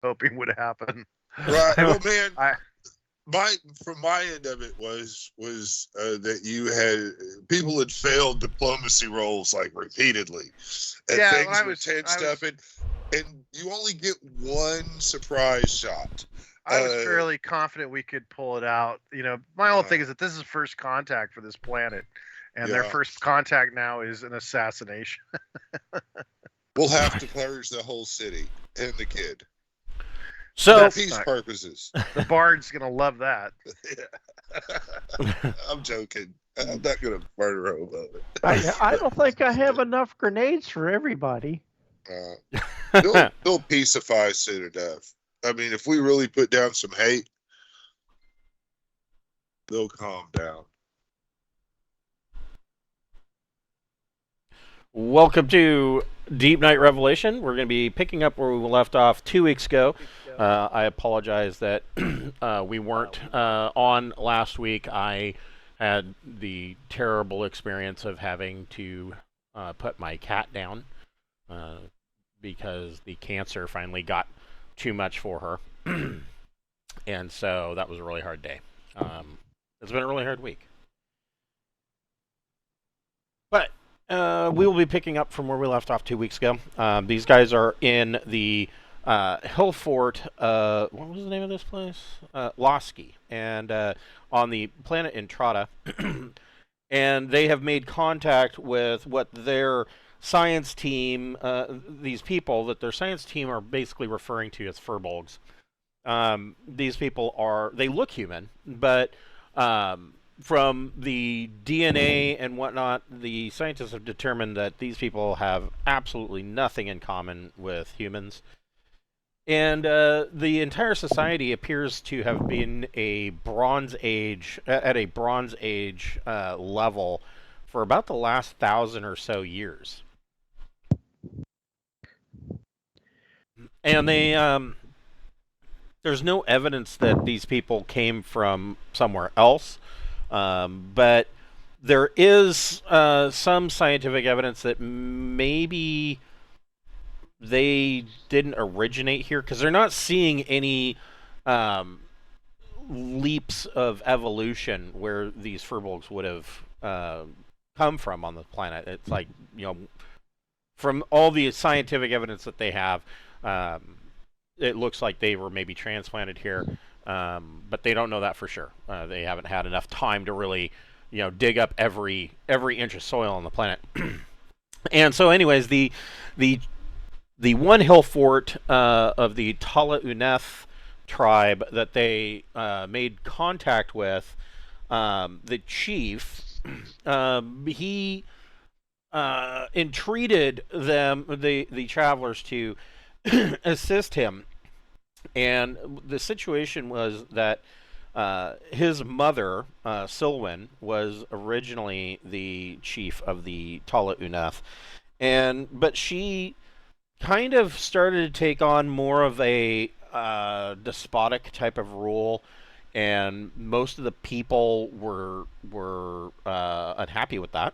hoping would happen. Right. Well, man, I, from my end of it was that you had people had failed diplomacy roles like repeatedly, and yeah, things were tensed up, and you only get one surprise shot. I was fairly confident we could pull it out. My whole thing is that this is first contact for this planet, and their first contact now is an assassination. We'll have to purge the whole city and the kid. So, for peace purposes. The Bard's gonna love that. I'm joking. I'm not gonna murder him about it. I don't think I have enough grenades for everybody. They'll peacify soon enough. I mean, if we really put down some hate, they'll calm down. Welcome to Deepnight Revelation. We're going to be picking up where we left off 2 weeks ago. I apologize that we weren't on last week. I had the terrible experience of having to put my cat down because the cancer finally got too much for her. And so that was a really hard day. It's been a really hard week. But we will be picking up from where we left off 2 weeks ago. These guys are in the hill fort. What was the name of this place? Losky, and on the planet Entrada. And they have made contact with what their science team, these people that their science team are basically referring to as furbolgs. These people they look human, but from the DNA and whatnot, the scientists have determined that these people have absolutely nothing in common with humans. And the entire society appears to have been at a Bronze Age level for about the last 1,000 or so years. And there's no evidence that these people came from somewhere else. But there is some scientific evidence that maybe they didn't originate here, because they're not seeing any leaps of evolution where these furbolgs would have come from on the planet. It's like, from all the scientific evidence that they have, it looks like they were maybe transplanted here. But they don't know that for sure. They haven't had enough time to really, dig up every inch of soil on the planet. And so, anyways, the one hill fort of the Tala Uneth tribe that they made contact with, the chief, he entreated them, the travelers, to assist him. And the situation was that his mother, Cilwon, was originally the chief of the Tala Uneth, but she kind of started to take on more of a despotic type of rule, and most of the people were unhappy with that,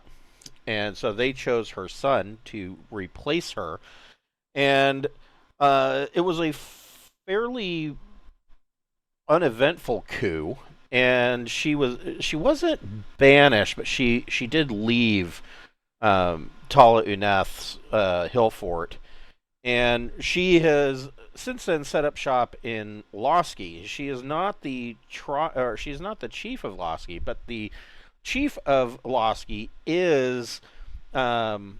and so they chose her son to replace her, and it was a fairly uneventful coup, and she wasn't banished, but she did leave Tala Uneth's hill fort, and she has since then set up shop in Losky. She is not the chief of Losky, but the chief of Losky is more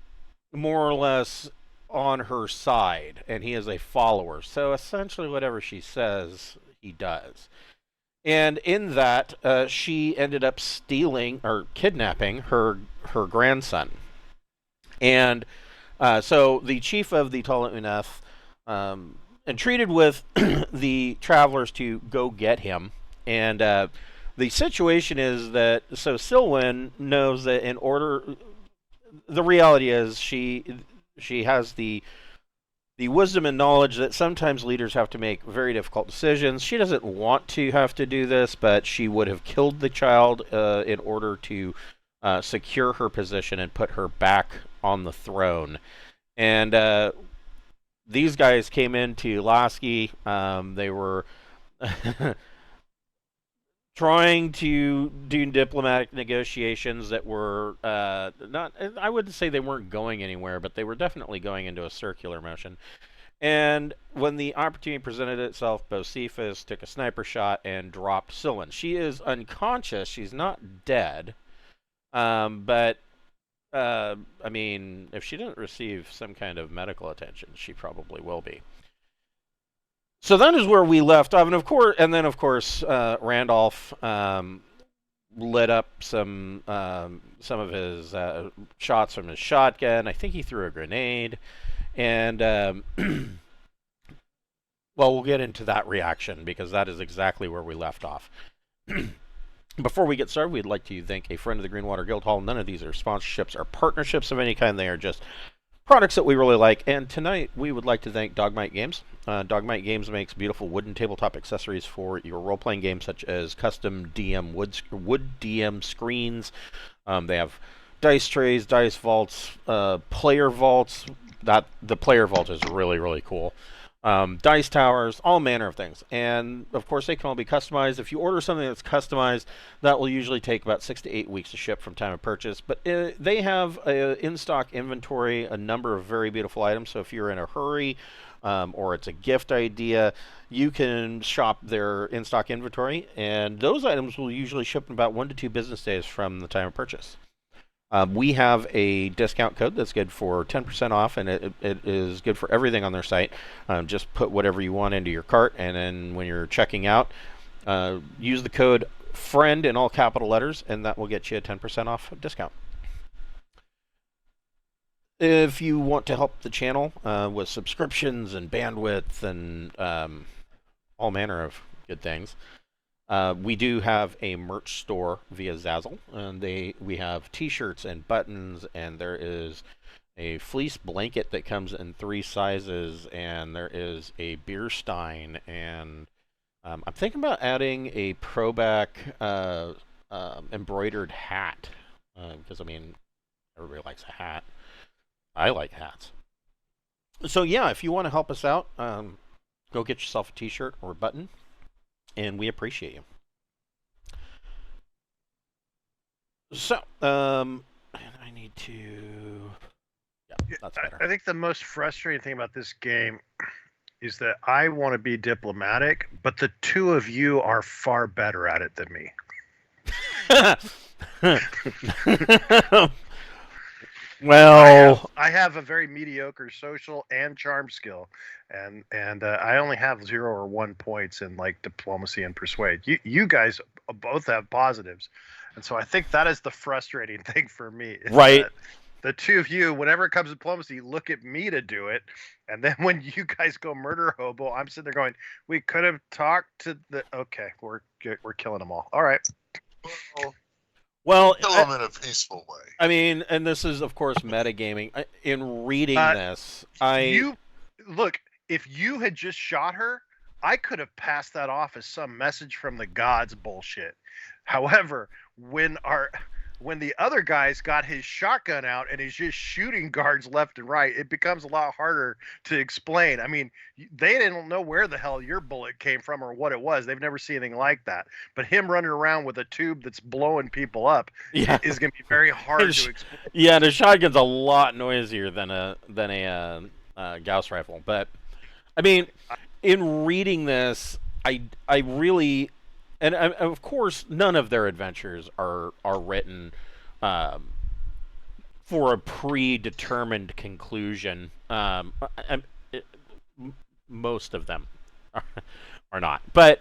or less on her side, and he is a follower. So essentially whatever she says, he does. And in that, she ended up stealing or kidnapping her grandson. And so the chief of the Tala Uneth entreated with the travelers to go get him. And the situation is that, so Cilwon knows that the reality is she has the wisdom and knowledge that sometimes leaders have to make very difficult decisions. She doesn't want to have to do this, but she would have killed the child in order to secure her position and put her back on the throne. And these guys came into Lasky. They were trying to do diplomatic negotiations that were not. I wouldn't say they weren't going anywhere, but they were definitely going into a circular motion. And when the opportunity presented itself, Bocephus took a sniper shot and dropped Cilwon. She is unconscious. She's not dead. But, I mean, if she didn't receive some kind of medical attention, she probably will be. So that is where we left off. And then, of course, Randolph lit up some of his shots from his shotgun. I think he threw a grenade. And, well, we'll get into that reaction because that is exactly where we left off. Before we get started, we'd like to thank a friend of the Greenwater Guildhall. None of these are sponsorships or partnerships of any kind. They are just products that we really like. And tonight, we would like to thank Dogmight Games. Dogmight Games makes beautiful wooden tabletop accessories for your role-playing games, such as custom DM wood DM screens. They have dice trays, dice vaults, player vaults. The player vault is really, really cool. Dice towers, all manner of things. And, of course, they can all be customized. If you order something that's customized, that will usually take about 6 to 8 weeks to ship from time of purchase. But they have in-stock inventory, a number of very beautiful items. So if you're in a hurry or it's a gift idea, you can shop their in-stock inventory. And those items will usually ship in about 1 to 2 business days from the time of purchase. We have a discount code that's good for 10% off, and it is good for everything on their site. Just put whatever you want into your cart, and then when you're checking out, use the code FRIEND in all capital letters, and that will get you a 10% off discount. If you want to help the channel with subscriptions and bandwidth and all manner of good things, we do have a merch store via Zazzle, and we have T-shirts and buttons, and there is a fleece blanket that comes in 3 sizes, and there is a beer stein, and I'm thinking about adding a Proback embroidered hat, because I mean, everybody likes a hat. I like hats. So yeah, if you want to help us out, go get yourself a T-shirt or a button. And we appreciate you. So, and I need to... Yeah, that's better. I think the most frustrating thing about this game is that I want to be diplomatic, but the two of you are far better at it than me. Well, I have a very mediocre social and charm skill, and I only have 0 or 1 points in like diplomacy and persuade. You guys both have positives, and so I think that is the frustrating thing for me. Right. The two of you, whenever it comes to diplomacy, look at me to do it, and then when you guys go murder hobo, I'm sitting there going, "We could have talked to the." Okay, we're killing them all. All right. Well, kill them in a peaceful way. I mean, and this is, of course, metagaming. In reading this, look. If you had just shot her, I could have passed that off as some message from the gods bullshit. However, when the other guy's got his shotgun out and he's just shooting guards left and right, it becomes a lot harder to explain. I mean, they didn't know where the hell your bullet came from or what it was. They've never seen anything like that. But him running around with a tube that's blowing people up is going to be very hard to explain. Yeah, the shotgun's a lot noisier than a gauss rifle. But I mean, in reading this, I really. And of course, none of their adventures are written for a predetermined conclusion. Most of them are not. But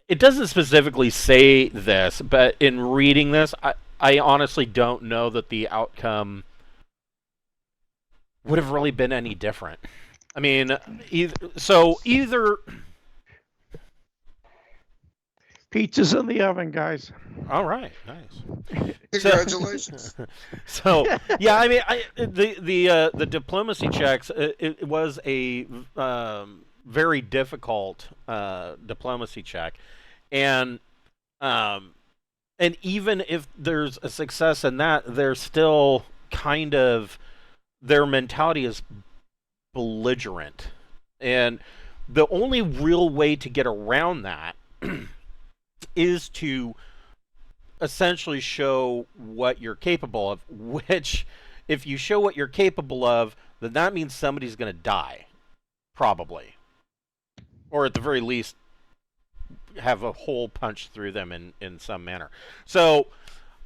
it doesn't specifically say this. But in reading this, I honestly don't know that the outcome would have really been any different. I mean, either. Pizza's in the oven, guys. All right, nice. Congratulations. So yeah, I mean, the diplomacy checks. It was a very difficult diplomacy check, and even if there's a success in that, they're still kind of their mentality is belligerent. And the only real way to get around that is to essentially show what you're capable of, which, if you show what you're capable of, then that means somebody's going to die, probably. Or at the very least, have a hole punched through them in some manner. So,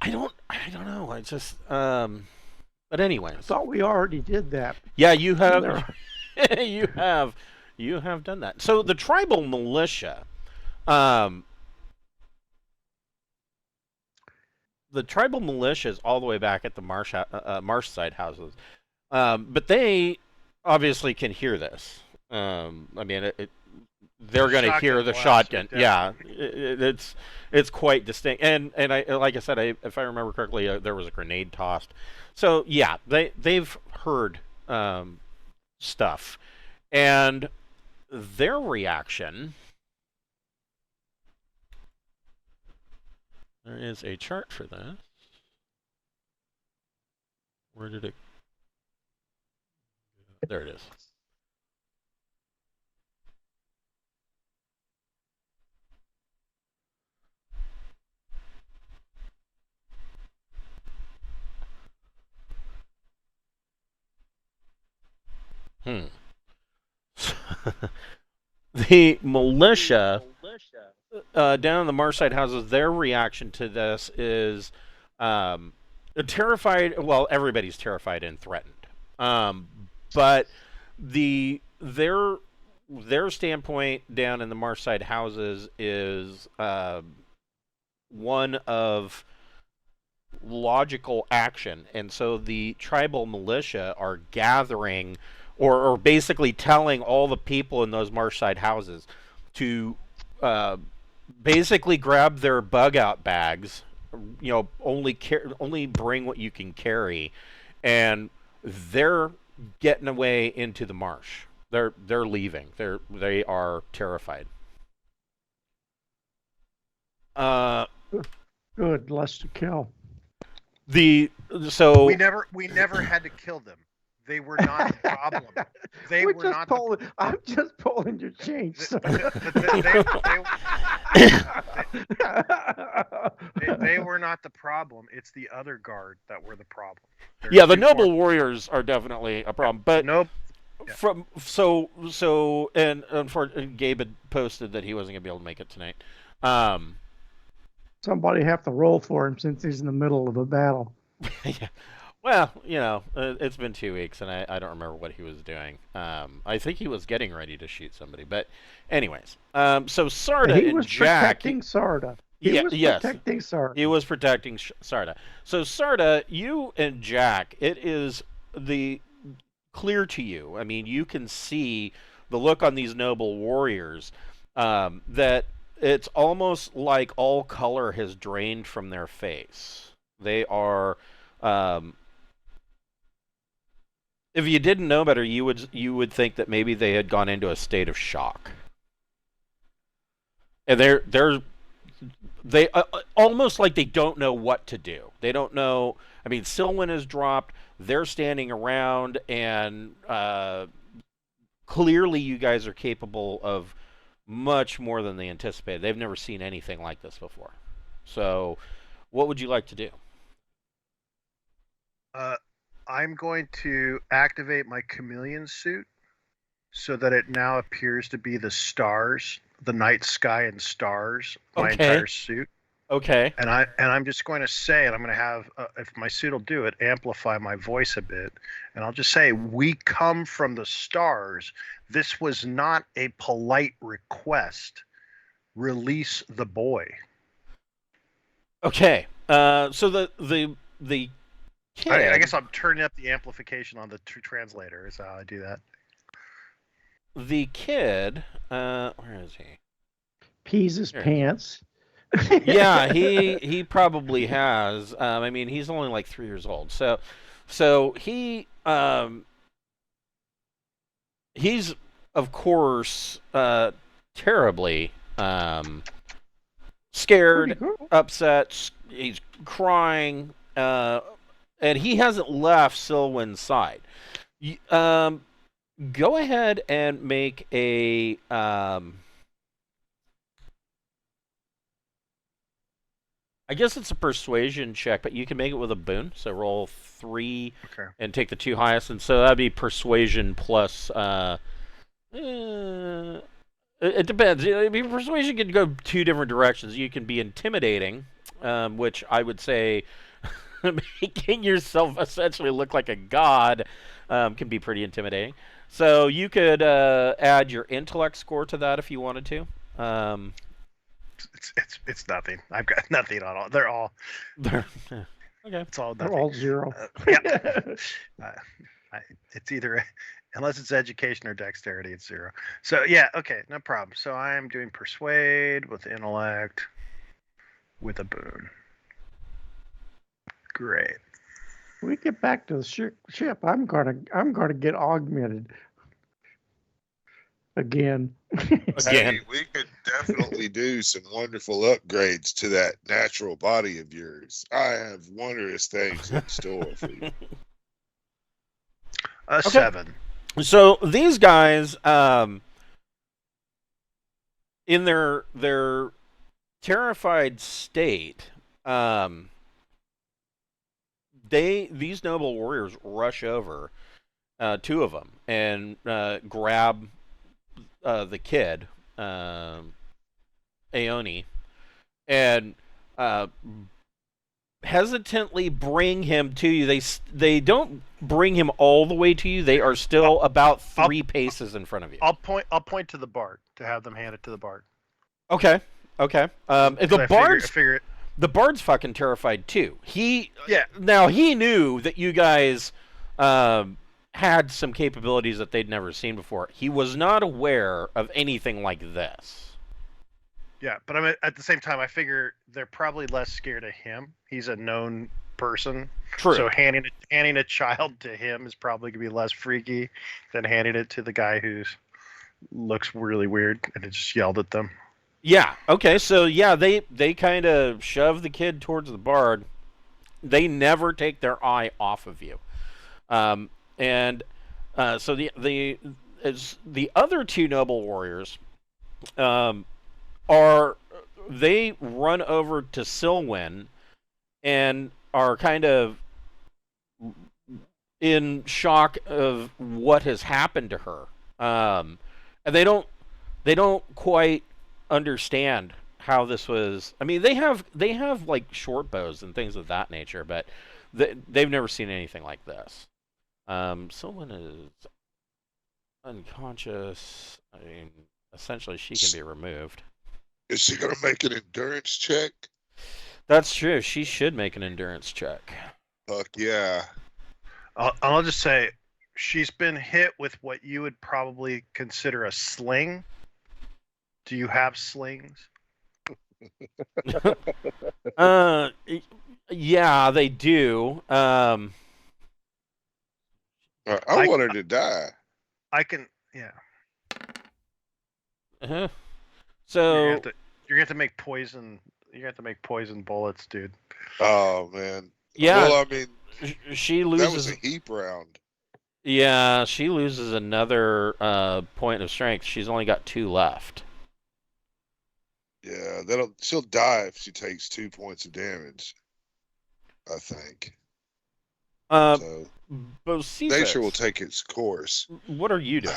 I don't know. I just, but anyways. I thought we already did that. Yeah, you have, you have done that. So the tribal militia, the tribal militia is all the way back at the marshside houses, but they obviously can hear this. I mean, they're going to hear the shotgun. Yeah, it's quite distinct. And I, like I said, if I remember correctly, there was a grenade tossed. So yeah, they've heard stuff, and their reaction. There is a chart for this. Where did it? There it is. The militia down in the Marshside houses, their reaction to this is terrified. Well, everybody's terrified and threatened. But their standpoint down in the Marshside houses is one of logical action, and so the tribal militia are gathering, or basically telling all the people in those Marshside houses to basically grab their bug out bags, only bring what you can carry, and they're getting away into the marsh. They're leaving. They are terrified. Good, less to kill. We never had to kill them. They were not the problem. I'm just pulling your chain. They were not the problem. It's the other guard that were the problem. Yeah, the noble warriors are definitely a problem. But nope. Yeah. And unfortunately, Gabe had posted that he wasn't gonna be able to make it tonight. Somebody have to roll for him since he's in the middle of a battle. Yeah. Well, it's been 2 weeks, and I don't remember what he was doing. I think he was getting ready to shoot somebody. But anyways, so Sarda and Jack... Protecting Sarda. He was protecting Sarda. He was protecting Sarda. So Sarda, you and Jack, it is clear to you. I mean, you can see the look on these noble warriors, that it's almost like all color has drained from their face. They are... if you didn't know better, you would think that maybe they had gone into a state of shock, and they almost like they don't know what to do. They don't know. I mean, Cilwon has dropped. They're standing around, and clearly, you guys are capable of much more than they anticipated. They've never seen anything like this before. So, what would you like to do? I'm going to activate my chameleon suit so that it now appears to be the stars, the night sky and stars, my entire suit. Okay. And I'm just going to say, and I'm going to have, if my suit will do it, amplify my voice a bit, and I'll just say, we come from the stars. This was not a polite request. Release the boy. Okay. So the kid... I guess I'm turning up the amplification on the translator is how I do that. The kid, where is he? Pees his pants. Yeah, he probably has. I mean, he's only like 3 years old. So he he's of course terribly scared, upset. He's crying. And he hasn't left Cilwon's side. Go ahead and make a. I guess it's a persuasion check, but you can make it with a boon. So roll 3 Okay. and take the 2 highest, and so that'd be persuasion plus. It depends. I mean, persuasion can go 2 different directions. You can be intimidating, which I would say making yourself essentially look like a god can be pretty intimidating. So you could add your intellect score to that if you wanted to. It's nothing. I've got nothing on all. They're all. Okay. It's all They're nothing. all 0. Yeah. It's either unless it's education or dexterity, it's 0. So yeah, okay, no problem. So I am doing persuade with intellect with a boon. Great. We get back to the ship. I'm gonna get augmented again. Again. Hey, we could definitely do some wonderful upgrades to that natural body of yours. I have wondrous things in store for you. A 7. So these guys, in their terrified state, these noble warriors rush over, 2 of them, and grab the kid, Aoni, and hesitantly bring him to you. They don't bring him all the way to you. They are still about 3 paces in front of you. I'll point to the bard to have them hand it to the bard. Okay. The bard's fucking terrified too. Now he knew that you guys had some capabilities that they'd never seen before. He was not aware of anything like this. Yeah, but I mean, at the same time, I figure they're probably less scared of him. He's a known person. True. So handing a child to him is probably gonna be less freaky than handing it to the guy who looks really weird and it just yelled at them. Yeah. Okay. So yeah, they kind of shove the kid towards the bard. They never take their eye off of you. So the other 2 noble warriors, they run over to Cilwon and are kind of in shock of what has happened to her, and they don't quite understand how this was. I mean, they have like short bows and things of that nature, but they've never seen anything like this. Cilwon is unconscious. I mean, essentially, she can be removed. Is she going to make an endurance check? That's true. She should make an endurance check. Fuck yeah. I'll just say she's been hit with what you would probably consider a sling. Do you have slings? Yeah, they do. I want her to die. I can, yeah. Uh-huh. So you're gonna have to make poison. You have to make poison bullets, dude. Oh man. Yeah. Well, I mean, she loses. That was a heap round. Yeah, she loses another point of strength. She's only got 2 left. Yeah, she'll die if she takes 2 points of damage. I think. So Bocephus, nature will take its course. What are you doing?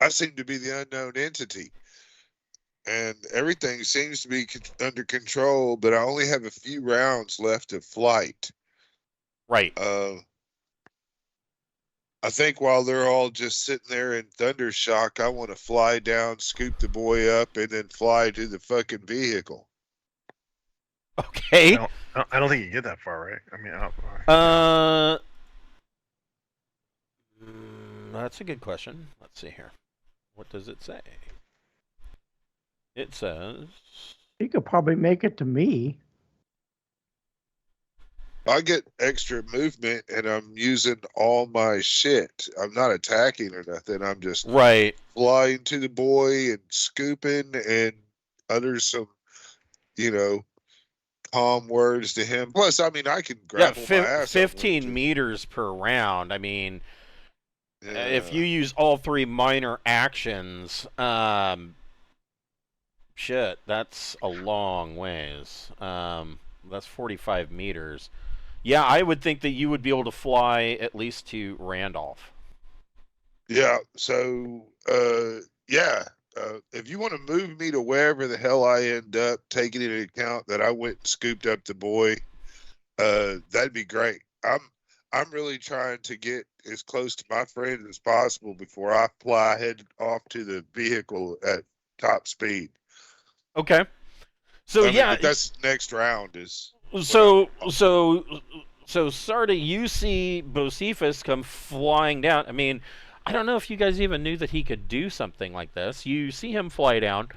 I seem to be the unknown entity, and everything seems to be under control. But I only have a few rounds left of flight. Right. I think while they're all just sitting there in thunder shock, I want to fly down, scoop the boy up, and then fly to the fucking vehicle. Okay. I don't think you get that far, right? I mean, that's a good question. Let's see here. What does it say? It says You could probably make it to me. I get extra movement, and I'm using all my shit. I'm not attacking or nothing. I'm just flying to the boy and scooping and utter some, calm words to him. Plus, I mean, I can grapple my ass. 15 meters per round. I mean, If you use all 3 minor actions, shit, that's a long ways. That's 45 meters. Yeah, I would think that you would be able to fly at least to Randolph. Yeah. So, if you want to move me to wherever the hell I end up, taking into account that I went and scooped up the boy, that'd be great. I'm really trying to get as close to my friend as possible before I head off to the vehicle at top speed. Okay. So but that's next round is. So Sarda, you see Bocephus come flying down. I mean, I don't know if you guys even knew that he could do something like this. You see him fly down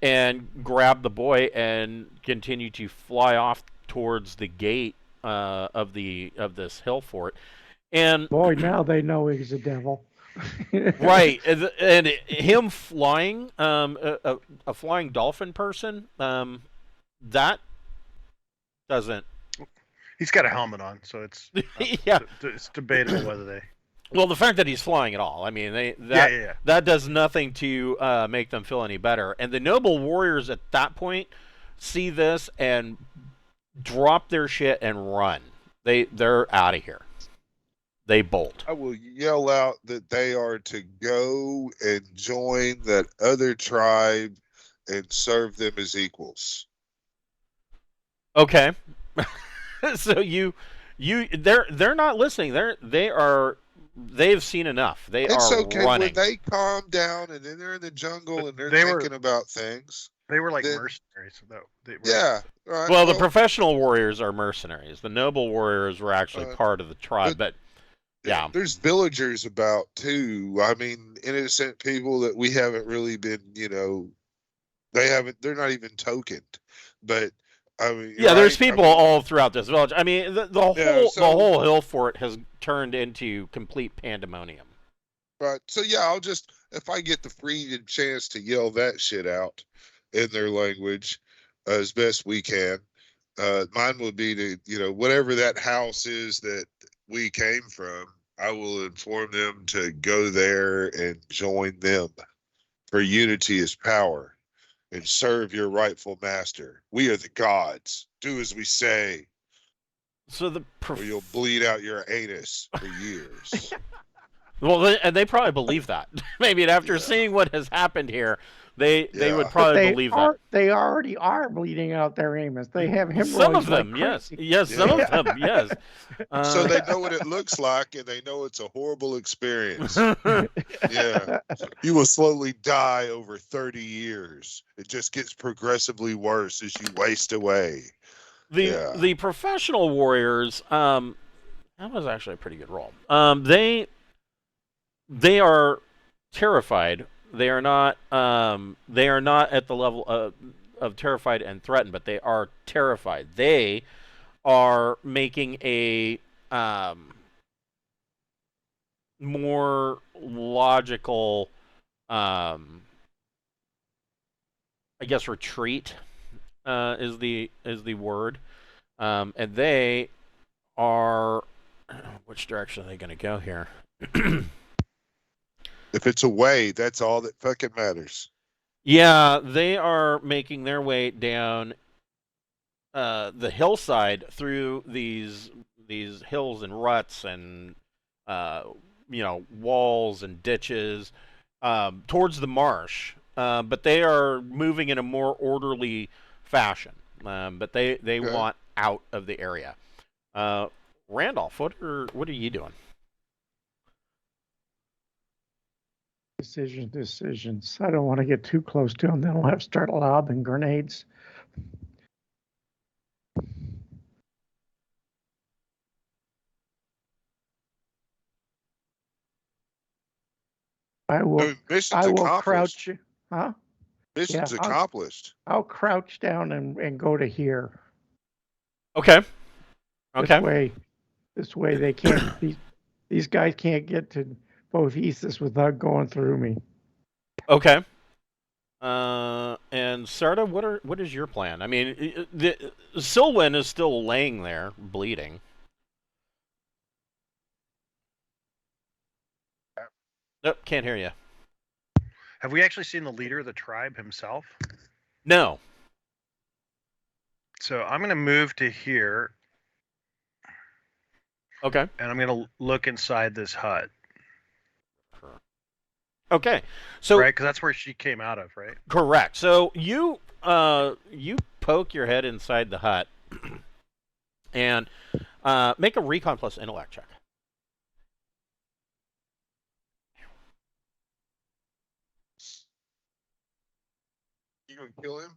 and grab the boy and continue to fly off towards the gate of this hill fort. And boy, now they know he's a devil. Right, and him flying, a flying dolphin person, that doesn't. He's got a helmet on, so it's it's debatable whether they. Well, the fact that he's flying at all, I mean, that does nothing to make them feel any better. And the noble warriors at that point see this and drop their shit and run. They're out of here. They bolt. I will yell out that they are to go and join that other tribe and serve them as equals. Okay. So they're not listening. They've seen enough. It's okay running. when they calm down and then they're in the jungle and they're thinking about things. They were like mercenaries, though. Yeah. Right. Well, the professional warriors are mercenaries. The noble warriors were actually part of the tribe, but yeah. There's villagers about too. I mean, innocent people that we haven't really been, they're not even tokened. But I mean, there's people all throughout this village. I mean, the whole hill fort has turned into complete pandemonium. Right. So I'll just, if I get the free chance to yell that shit out in their language as best we can, mine would be to, whatever that house is that we came from, I will inform them to go there and join them, for unity is power, and serve your rightful master. We are the gods. Do as we say. So or you'll bleed out your anus for years. Well, and they probably believe that. Maybe after seeing what has happened here, they would probably believe that. They already are bleeding out their anus. They have hemorrhoids. Some of them, yes. Some of them, yes. So they know what it looks like, and they know it's a horrible experience. You will slowly die over 30 years. It just gets progressively worse as you waste away. The professional warriors, that was actually a pretty good roll. They are terrified. They are not at the level of terrified and threatened, but they are terrified. They are making a more logical, I guess, retreat is the word, and they are. Which direction are they going to go here? If it's away, that's all that fucking matters. Yeah, they are making their way down the hillside through these hills and ruts and walls and ditches towards the marsh. But they are moving in a more orderly fashion. But they want out of the area. Randolph, what are you doing? Decisions. I don't want to get too close to them. Then I'll have to start lobbing grenades. I will crouch. Huh? Mission's accomplished. I'll crouch down and go to here. Okay. This way they can't. These guys can't get to Bocephus without going through me. Okay. And Sarda, what is your plan? I mean, Cilwon is still laying there, bleeding. Nope, can't hear you. Have we actually seen the leader of the tribe himself? No. So I'm going to move to here. Okay. And I'm going to look inside this hut. Okay. So right, because that's where she came out of, right? Correct. So you poke your head inside the hut and make a recon plus intellect check. You gonna kill him?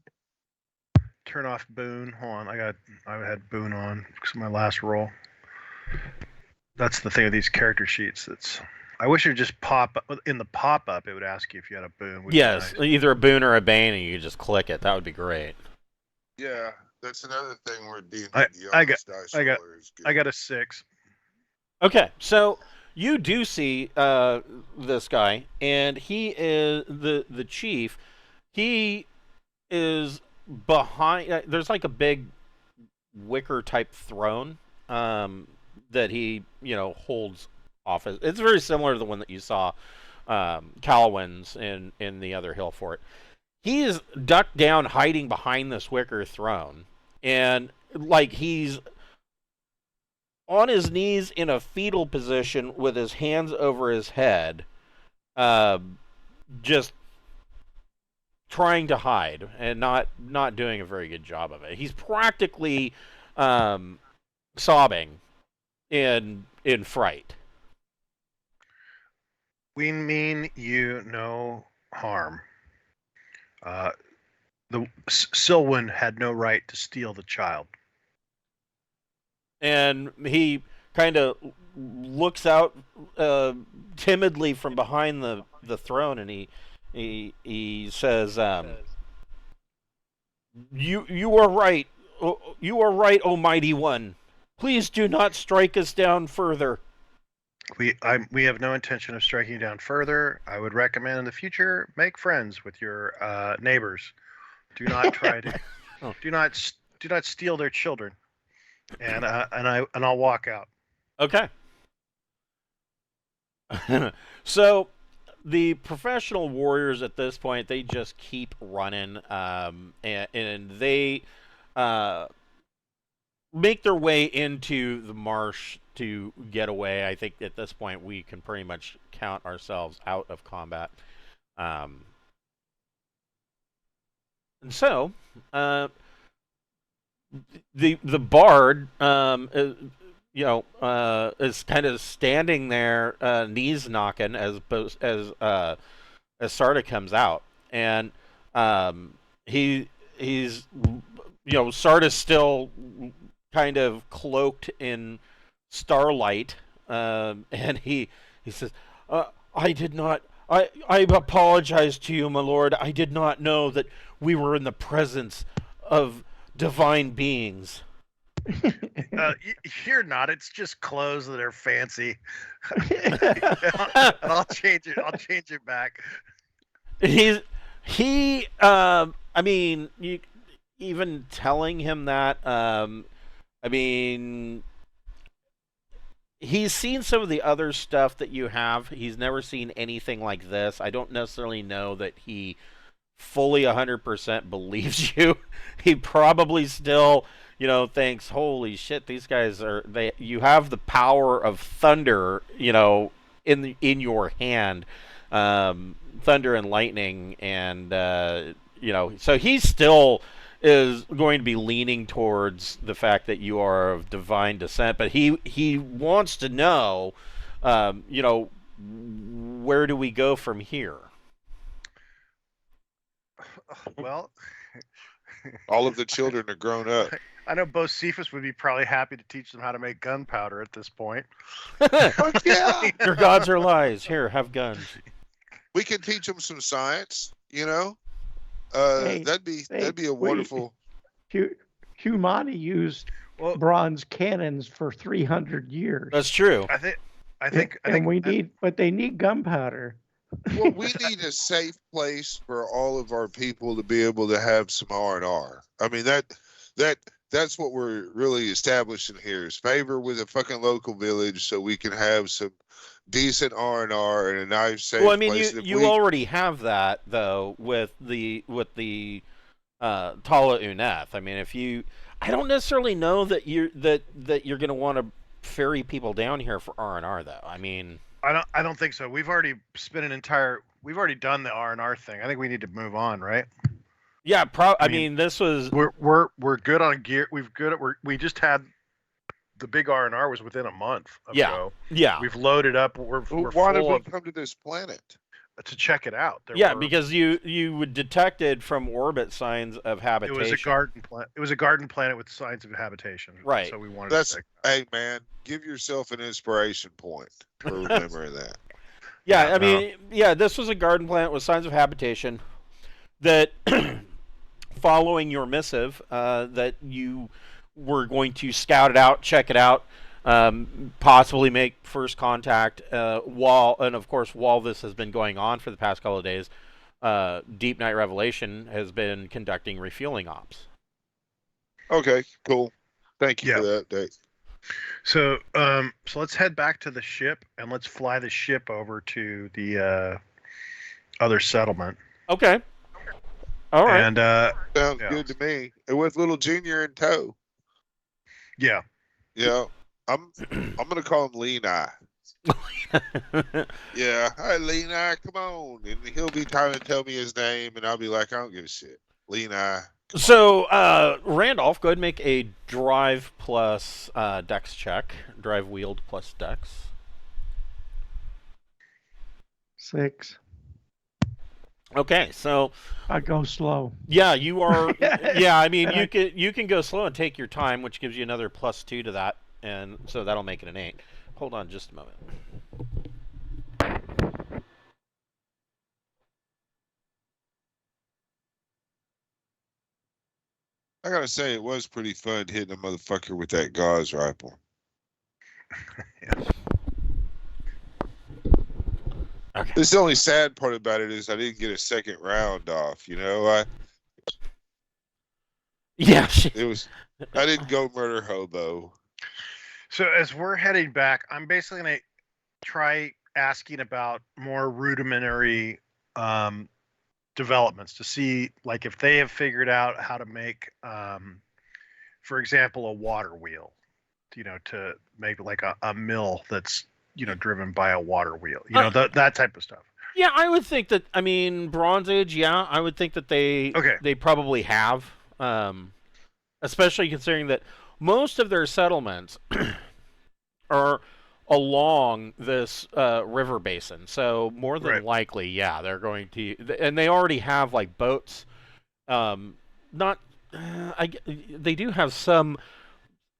Turn off Boone. Hold on, I had Boone on because of my last roll. That's the thing with these character sheets. I wish it would just pop up in the pop-up. It would ask you if you had a Boone. Yes, nice. Either a Boone or a Bane, and you just click it. That would be great. Yeah, that's another thing where D&D I got a 6. Okay, so you do see this guy, and he is the chief. He is behind. There's like a big wicker type throne that he holds office. It's very similar to the one that you saw Cilwon's in the other hill fort. He is ducked down, hiding behind this wicker throne, and like he's on his knees in a fetal position with his hands over his head, just trying to hide and not doing a very good job of it. He's practically sobbing in fright. We mean you no harm. The Cilwon had no right to steal the child. And he kind of looks out timidly from behind the throne, and he says, "You are right. You are right, O Mighty One. Please do not strike us down further." We have no intention of striking you down further. I would recommend in the future make friends with your neighbors. Do not try to do not steal their children. And I'll walk out. Okay. So the professional warriors at this point, they just keep running, and they make their way into the marsh to get away. I think at this point we can pretty much count ourselves out of combat. And so the bard is kind of standing there, knees knocking as Sarda comes out, and he's Sarda's still kind of cloaked in starlight, and he says, I apologize to you, my lord. I did not know that we were in the presence of divine beings. You're not. It's just clothes that are fancy. And I'll change it back. I mean, even telling him that, I mean, he's seen some of the other stuff that you have. He's never seen anything like this. I don't necessarily know that he fully 100% believes you. He probably still, thinks, holy shit, these guys you have the power of thunder, in your hand, thunder and lightning, and so he still is going to be leaning towards the fact that you are of divine descent, but he wants to know, where do we go from here? Well, all of the children are grown up. I know Bocephus would be probably happy to teach them how to make gunpowder at this point. Yeah. Your gods are lies. Here, have guns. We can teach them some science, Hey, that'd be a wonderful. Humanity used bronze cannons for 300 years. That's true. I think but they need gunpowder. Well, we need a safe place for all of our people to be able to have some R&R. I mean, that's what we're really establishing here, is favor with a fucking local village so we can have some decent R&R and a nice, safe Well, I mean, place. you already have that though with the Tala Uneth. I mean, I don't necessarily know that you're going to want to ferry people down here for R&R though. I mean, I don't think so. We've already we've already done the R&R thing. I think we need to move on, right? Yeah, I mean, this was we're good on gear. We just had the big R&R was within a month ago. Yeah. We've loaded up. We're why did we come to this planet? To check it out. Because you detected from orbit signs of habitation. It was a garden planet. It was a garden planet with signs of habitation. Right. So we wanted to check that. Hey man, give yourself an inspiration point for remembering that. Yeah, I mean, this was a garden planet with signs of habitation that following your missive that you were going to scout it out, check it out, possibly make first contact while this has been going on for the past couple of days. Deepnight Revelation has been conducting refueling ops. Okay, cool. Thank you for that update. So let's head back to the ship and let's fly the ship over to the other settlement. Okay. All right. And sounds good to me. And with little Junior in tow. Yeah. Yeah. I'm gonna call him Lean Eye. Yeah. Hi, Lean Eye, come on. And he'll be trying to tell me his name, and I'll be like, I don't give a shit. Lean Eye. So, Randolph, go ahead and make a drive plus dex check. Drive wheeled plus dex. 6. Okay, so I go slow. Yeah, you are. Yeah, I mean, you can go slow and take your time, which gives you another +2 to that, and so that'll make it an 8. Hold on, just a moment. I gotta say, it was pretty fun hitting a motherfucker with that gauze rifle. Yeah. Okay. This the only sad part about it is I didn't get a second round off. You know, Yeah. I didn't go murder hobo. So as we're heading back, I'm basically gonna try asking about more rudimentary developments to see, like, if they have figured out how to make, for example, a water wheel. You know, to make like a mill that's, you know, driven by a water wheel. You know, that type of stuff. Yeah, I would think that. I mean, Bronze Age. Yeah, I would think that they probably have, especially considering that most of their settlements are along this river basin. So more than likely, yeah, they're going to, and they already have like boats. They do have some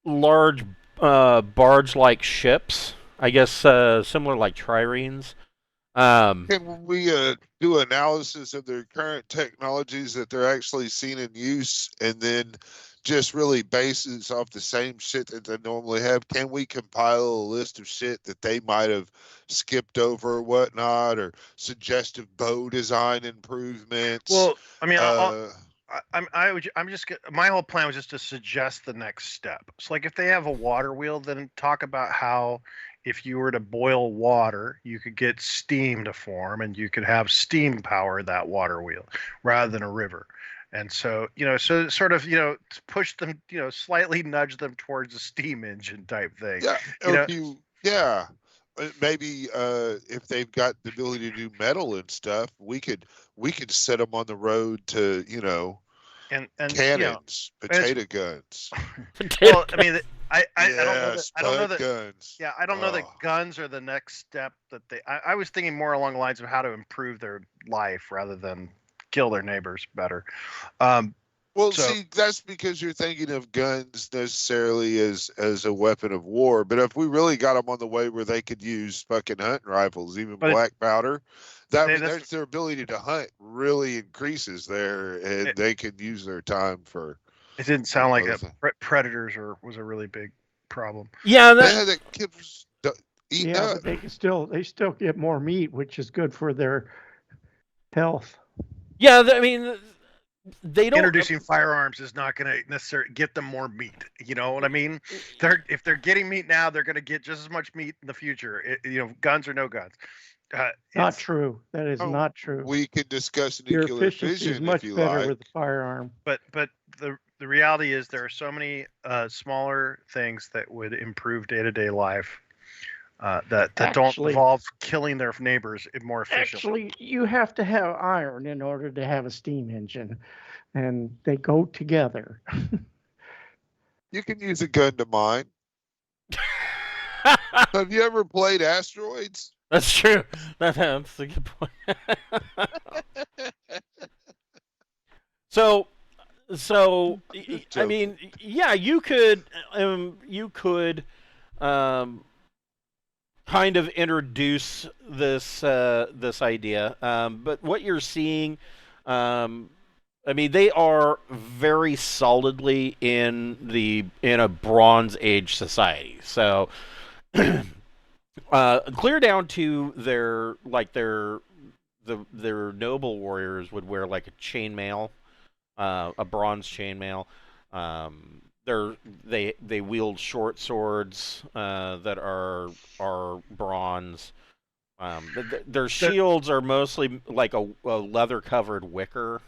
large barge-like ships. I guess similar like triremes. Can we do analysis of their current technologies that they're actually seeing in use, and then just really bases off the same shit that they normally have? Can we compile a list of shit that they might have skipped over or whatnot, or suggestive bow design improvements? Well, I mean, my whole plan was just to suggest the next step. So, like, if they have a water wheel, then talk about how if you were to boil water, you could get steam to form, and you could have steam power that water wheel rather than a river. And so, you know, so sort of, you know, push them, you know, slightly nudge them towards a steam engine type thing. Yeah. Maybe if they've got the ability to do metal and stuff, we could set them on the road to, you know, and cannons, you know, potato guns. Well, I mean, I don't know that guns. Yeah, I don't know that guns are the next step that they. I was thinking more along the lines of how to improve their life rather than kill their neighbors better. See, that's because you're thinking of guns necessarily as a weapon of war. But if we really got them on the way where they could use fucking hunting rifles, even black powder, that's their ability to hunt really increases there, and they could use their time for. It didn't sound like predators was a really big problem. Yeah, that kid was eating up. But they still get more meat, which is good for their health. Yeah, I mean, they don't introducing firearms is not going to necessarily get them more meat. You know what I mean? If they're getting meat now, they're going to get just as much meat in the future. Guns or no guns. Not true. That is not true. We can discuss Your nuclear efficiency fission is much if you better like. with the firearm. But the reality is there are so many smaller things that would improve day-to-day life that don't involve killing their neighbors more efficiently. Actually, you have to have iron in order to have a steam engine, and they go together. You can use a gun to mine. Have you ever played Asteroids? That's true. That's a good point. So I mean, yeah, you could kind of introduce this idea, but what you're seeing, I mean, they are very solidly in a Bronze Age society. So clear down to their noble warriors would wear like a chainmail, a bronze chainmail. They wield short swords that are bronze. Their shields are mostly like a leather covered wicker.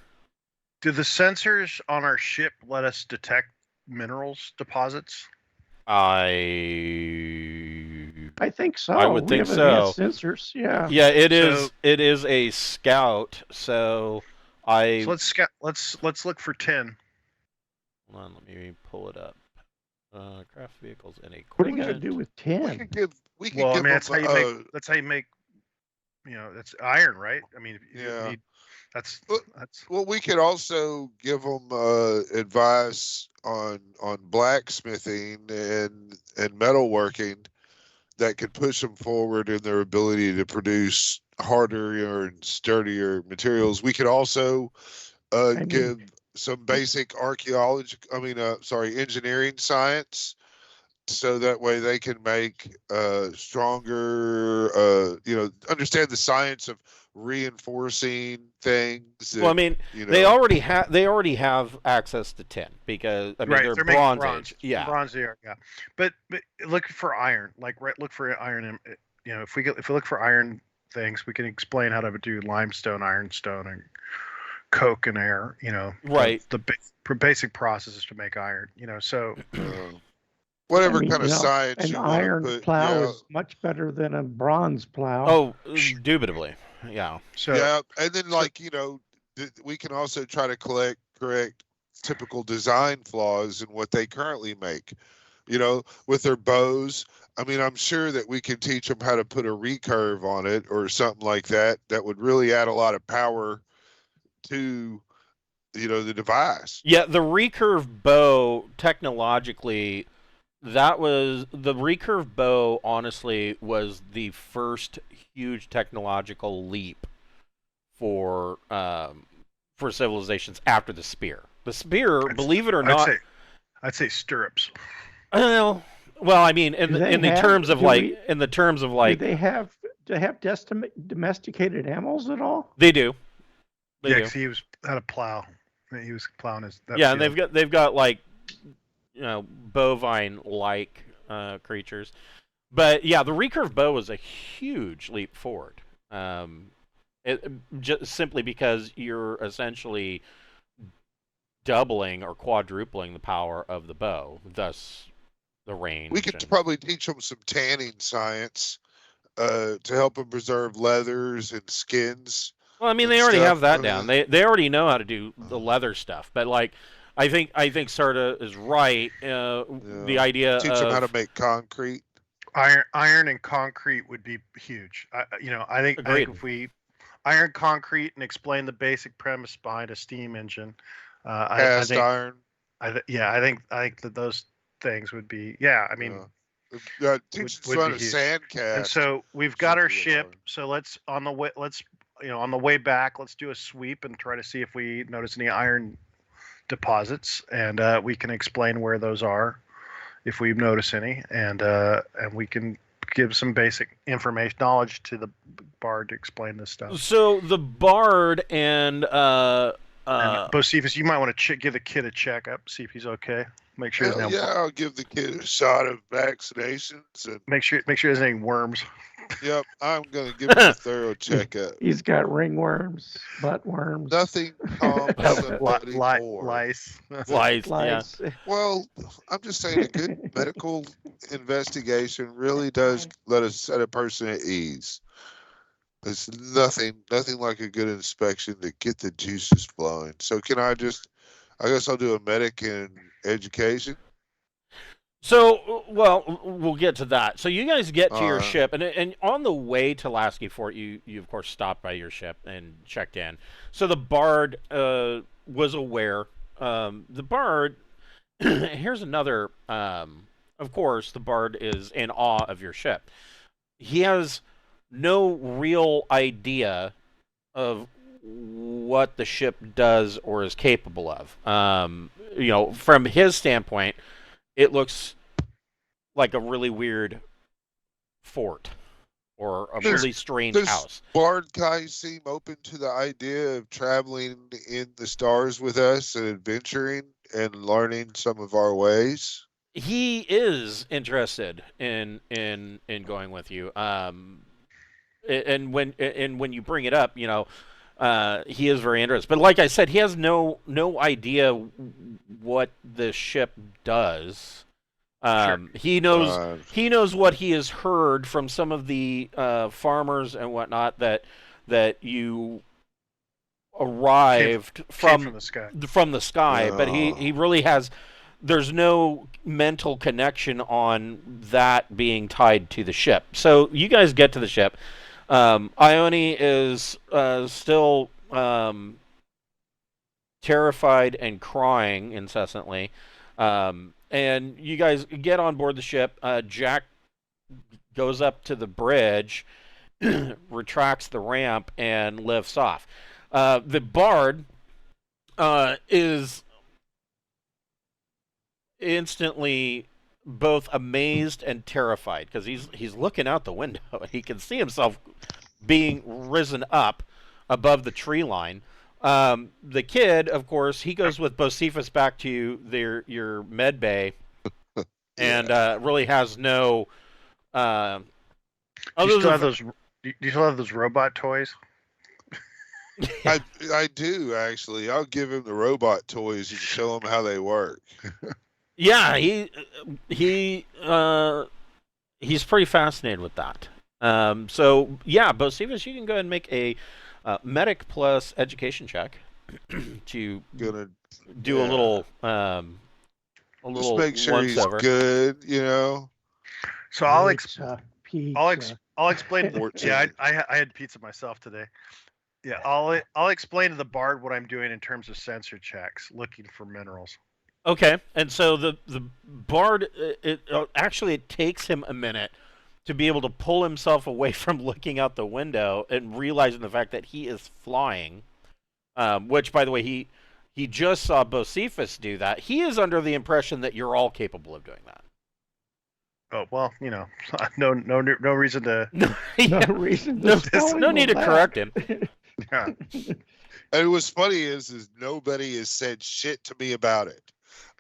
Do the sensors on our ship let us detect minerals deposits? I think so. I would think so. Sensors, yeah. Yeah, it is. It is a scout. So let's scout. Let's look for 10. Hold on, let me pull it up. Craft vehicles and equipment. What are you gonna do with 10? That's how you make. That's iron, right? I mean, yeah. That's. Well, we could also give them advice on blacksmithing and metalworking that could push them forward in their ability to produce harder and sturdier materials. We could also give some basic engineering science, so that way they can make stronger, understand the science of reinforcing things. Well, I mean, they already have access to 10 because they're Bronze Age. Yeah, Bronze Age. Yeah, but look for iron. Look for iron. And if we look for iron things, we can explain how to do limestone, ironstone, and coke and air. Right. The basic processes to make iron. So. Whatever kind of science an iron plow is much better than a bronze plow. Oh, indubitably. Yeah. So and then we can also try to correct typical design flaws in what they currently make. With their bows. I mean, I'm sure that we can teach them how to put a recurve on it or something like that. That would really add a lot of power to the device. Yeah, the recurve bow technologically. The recurve bow, honestly, was the first huge technological leap for civilizations after the spear. The spear, believe it or not, I'd say stirrups. Well, I mean, in the terms of like, do they have domesticated animals at all? They do. He had a plow. He was plowing his. And they've got like. Bovine-like creatures, but yeah, the recurve bow was a huge leap forward. Just simply because you're essentially doubling or quadrupling the power of the bow, thus the range. We could probably teach them some tanning science to help them preserve leathers and skins. Well, I mean, they already have that down. They already know how to do the leather stuff, but like. I think Sarda is right. The idea teach them how to make concrete. Iron and concrete would be huge. I think if we iron concrete and explain the basic premise behind a steam engine, cast iron. I think that those things would be. Yeah, I mean, teach them how to sand cast. And so we've got our ship. So let's on the way back, let's do a sweep and try to see if we notice any iron deposits, and we can explain where those are if we notice any, and we can give some basic knowledge to the bard to explain this stuff. So the bard and And Bocephus, you might want to give the kid a checkup, see if he's okay. Make sure. I'll give the kid a shot of vaccinations and make sure he doesn't have any worms. Yep, I'm going to give him a thorough checkup. He's got ringworms, butt worms. Nothing calms somebody more. Lice. Lice, yeah. Well, I'm just saying a good medical investigation really does let us set a person at ease. There's nothing like a good inspection to get the juices flowing. So I guess I'll do a medic in education. So, well, we'll get to that. So you guys get to your ship, and on the way to Lasky Fort, you of course stopped by your ship and checked in. So the Bard was aware. The Bard, here's another. Of course, the Bard is in awe of your ship. He has no real idea of what the ship does or is capable of. From his standpoint, it looks like a really weird fort or a really strange house. Bard guys seem open to the idea of traveling in the stars with us and adventuring and learning some of our ways. He is interested in going with you. And when you bring it up, he is very interested. But like I said, he has no idea what the ship does. Sure. He knows what he has heard from some of the farmers and whatnot that you arrived from the sky. But he really has. There's no mental connection on that being tied to the ship. So you guys get to the ship. Ione is still terrified and crying incessantly. And you guys get on board the ship. Jack goes up to the bridge, retracts the ramp, and lifts off. The Bard is instantly both amazed and terrified because he's looking out the window and he can see himself being risen up above the tree line. The kid, of course, he goes with Bocephus back to your med bay, and really has no. Do you still have those robot toys? I do actually. I'll give him the robot toys and show him how they work. Yeah, he's pretty fascinated with that. So yeah, Bocephus, you can go ahead and make a medic plus education check to do a little just make sure he's good, So I'll explain. Yeah, I had pizza myself today. Yeah, I'll explain to the Bard what I'm doing in terms of sensor checks, looking for minerals. Okay, and so the Bard, it takes him a minute to be able to pull himself away from looking out the window and realizing the fact that he is flying, which, by the way, he just saw Bocephus do that. He is under the impression that you're all capable of doing that. Oh, well, no reason to... No need to correct him. Yeah. And what's funny is nobody has said shit to me about it.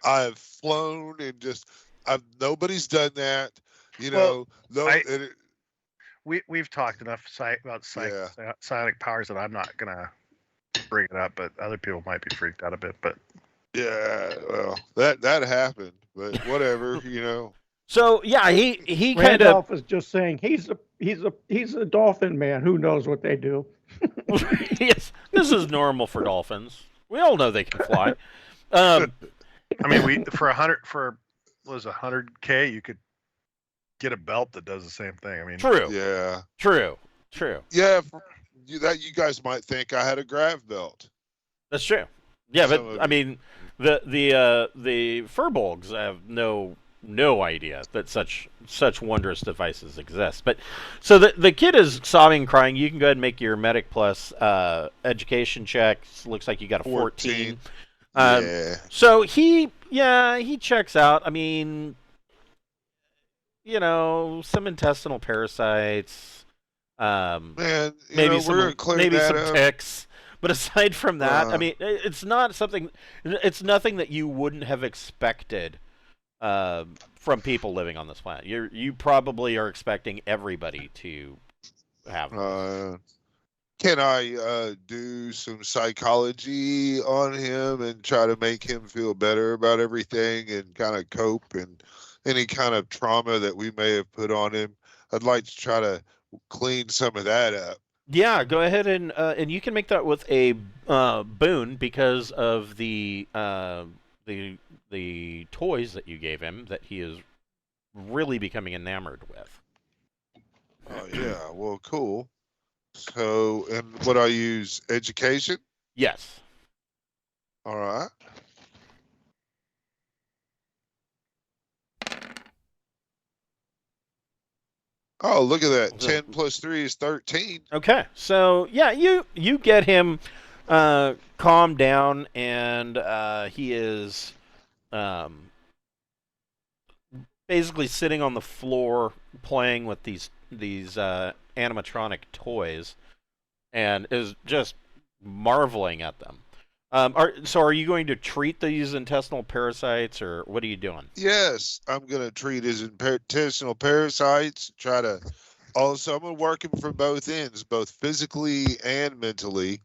I've flown and nobody's done that, we've talked enough about psionic powers that I'm not gonna bring it up, but other people might be freaked out a bit. But yeah, well, that happened, but whatever, So yeah, he kind of Randolph is just saying he's a dolphin man. Who knows what they do? Yes, this is normal for dolphins. We all know they can fly. I mean, for 100K, you could get a belt that does the same thing. I mean, true. Yeah. True. Yeah, you guys might think I had a grav belt. That's true. Yeah, but I mean, the furbolgs have no idea that such wondrous devices exist. But so the kid is sobbing, crying. You can go ahead and make your medic plus education check. Looks like you got a 14. So he checks out. I mean, some intestinal parasites. Man, maybe some ticks. But aside from that, I mean, it's not something. It's nothing that you wouldn't have expected from people living on this planet. You probably are expecting everybody to have this. Can I do some psychology on him and try to make him feel better about everything and kind of cope and any kind of trauma that we may have put on him? I'd like to try to clean some of that up. Yeah, go ahead and you can make that with a boon because of the toys that you gave him that he is really becoming enamored with. Oh yeah, well, cool. So, and what I use, education? Yes. All right. Oh, look at that. 10 plus 3 is 13. Okay. So, yeah, you get him calmed down, and he is basically sitting on the floor playing with these animatronic toys and is just marveling at them. So are you going to treat these intestinal parasites, or what are you doing? Yes, I'm going to treat his intestinal parasites. I'm going to work him from both ends, both physically and mentally.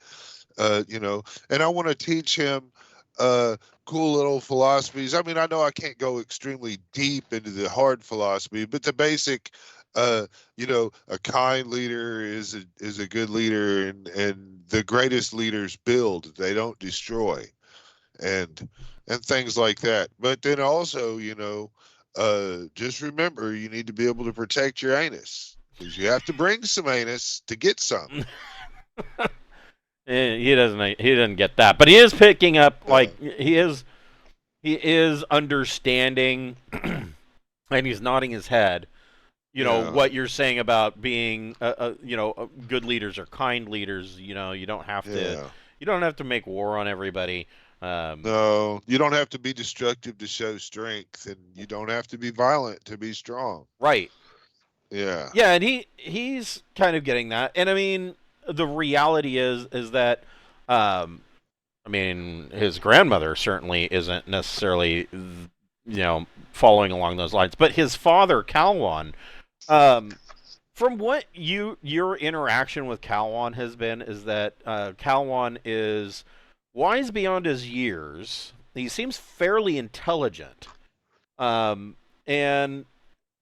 And I want to teach him cool little philosophies. I mean, I know I can't go extremely deep into the hard philosophy, but the basic, a kind leader is a good leader, and the greatest leaders build, they don't destroy, and things like that. But then also, just remember, you need to be able to protect your anus, because you have to bring some anus to get some. He doesn't get that, but he is picking up, like, he is understanding, and he's nodding his head. What you're saying about being, good leaders or kind leaders. You don't have to make war on everybody. No, you don't have to be destructive to show strength, and you don't have to be violent to be strong. Right. Yeah. Yeah, and he's kind of getting that, and I mean, the reality is that, his grandmother certainly isn't necessarily, following along those lines, but his father, Cilwon, from what your interaction with Cilwon has been, is that Cilwon is wise beyond his years. He seems fairly intelligent, and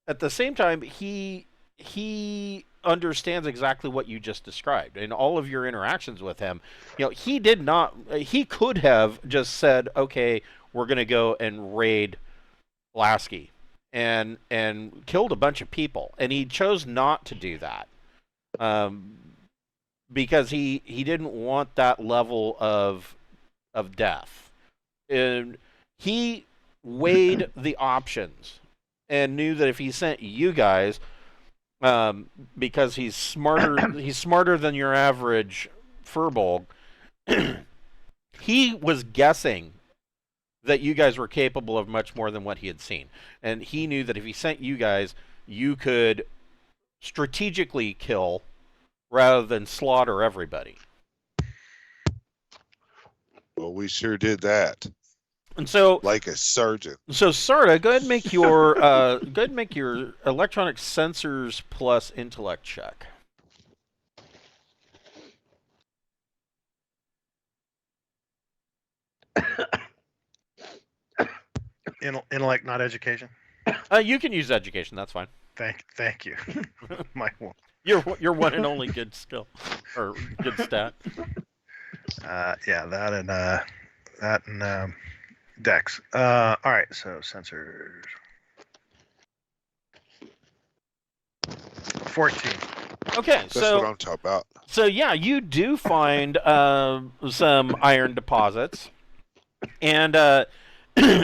at the same time, he understands exactly what you just described. In all of your interactions with him, he could have just said, okay, we're going to go and raid Lasky and killed a bunch of people, and he chose not to do that because he didn't want that level of death. And he weighed the options and knew that if he sent you guys, because he's smarter than your average furbolg, he was guessing that you guys were capable of much more than what he had seen. And he knew that if he sent you guys, you could strategically kill rather than slaughter everybody. Well, we sure did that. And so, like a surgeon. So, Sarda, go ahead and make your electronic sensors plus intellect check. Intellect, not education. You can use education. That's fine. Thank you. My one. Your one and only good skill or good stat. That and Dex. All right, so sensors. 14. Okay, that's what I'm talking about. So yeah, you do find some iron deposits, and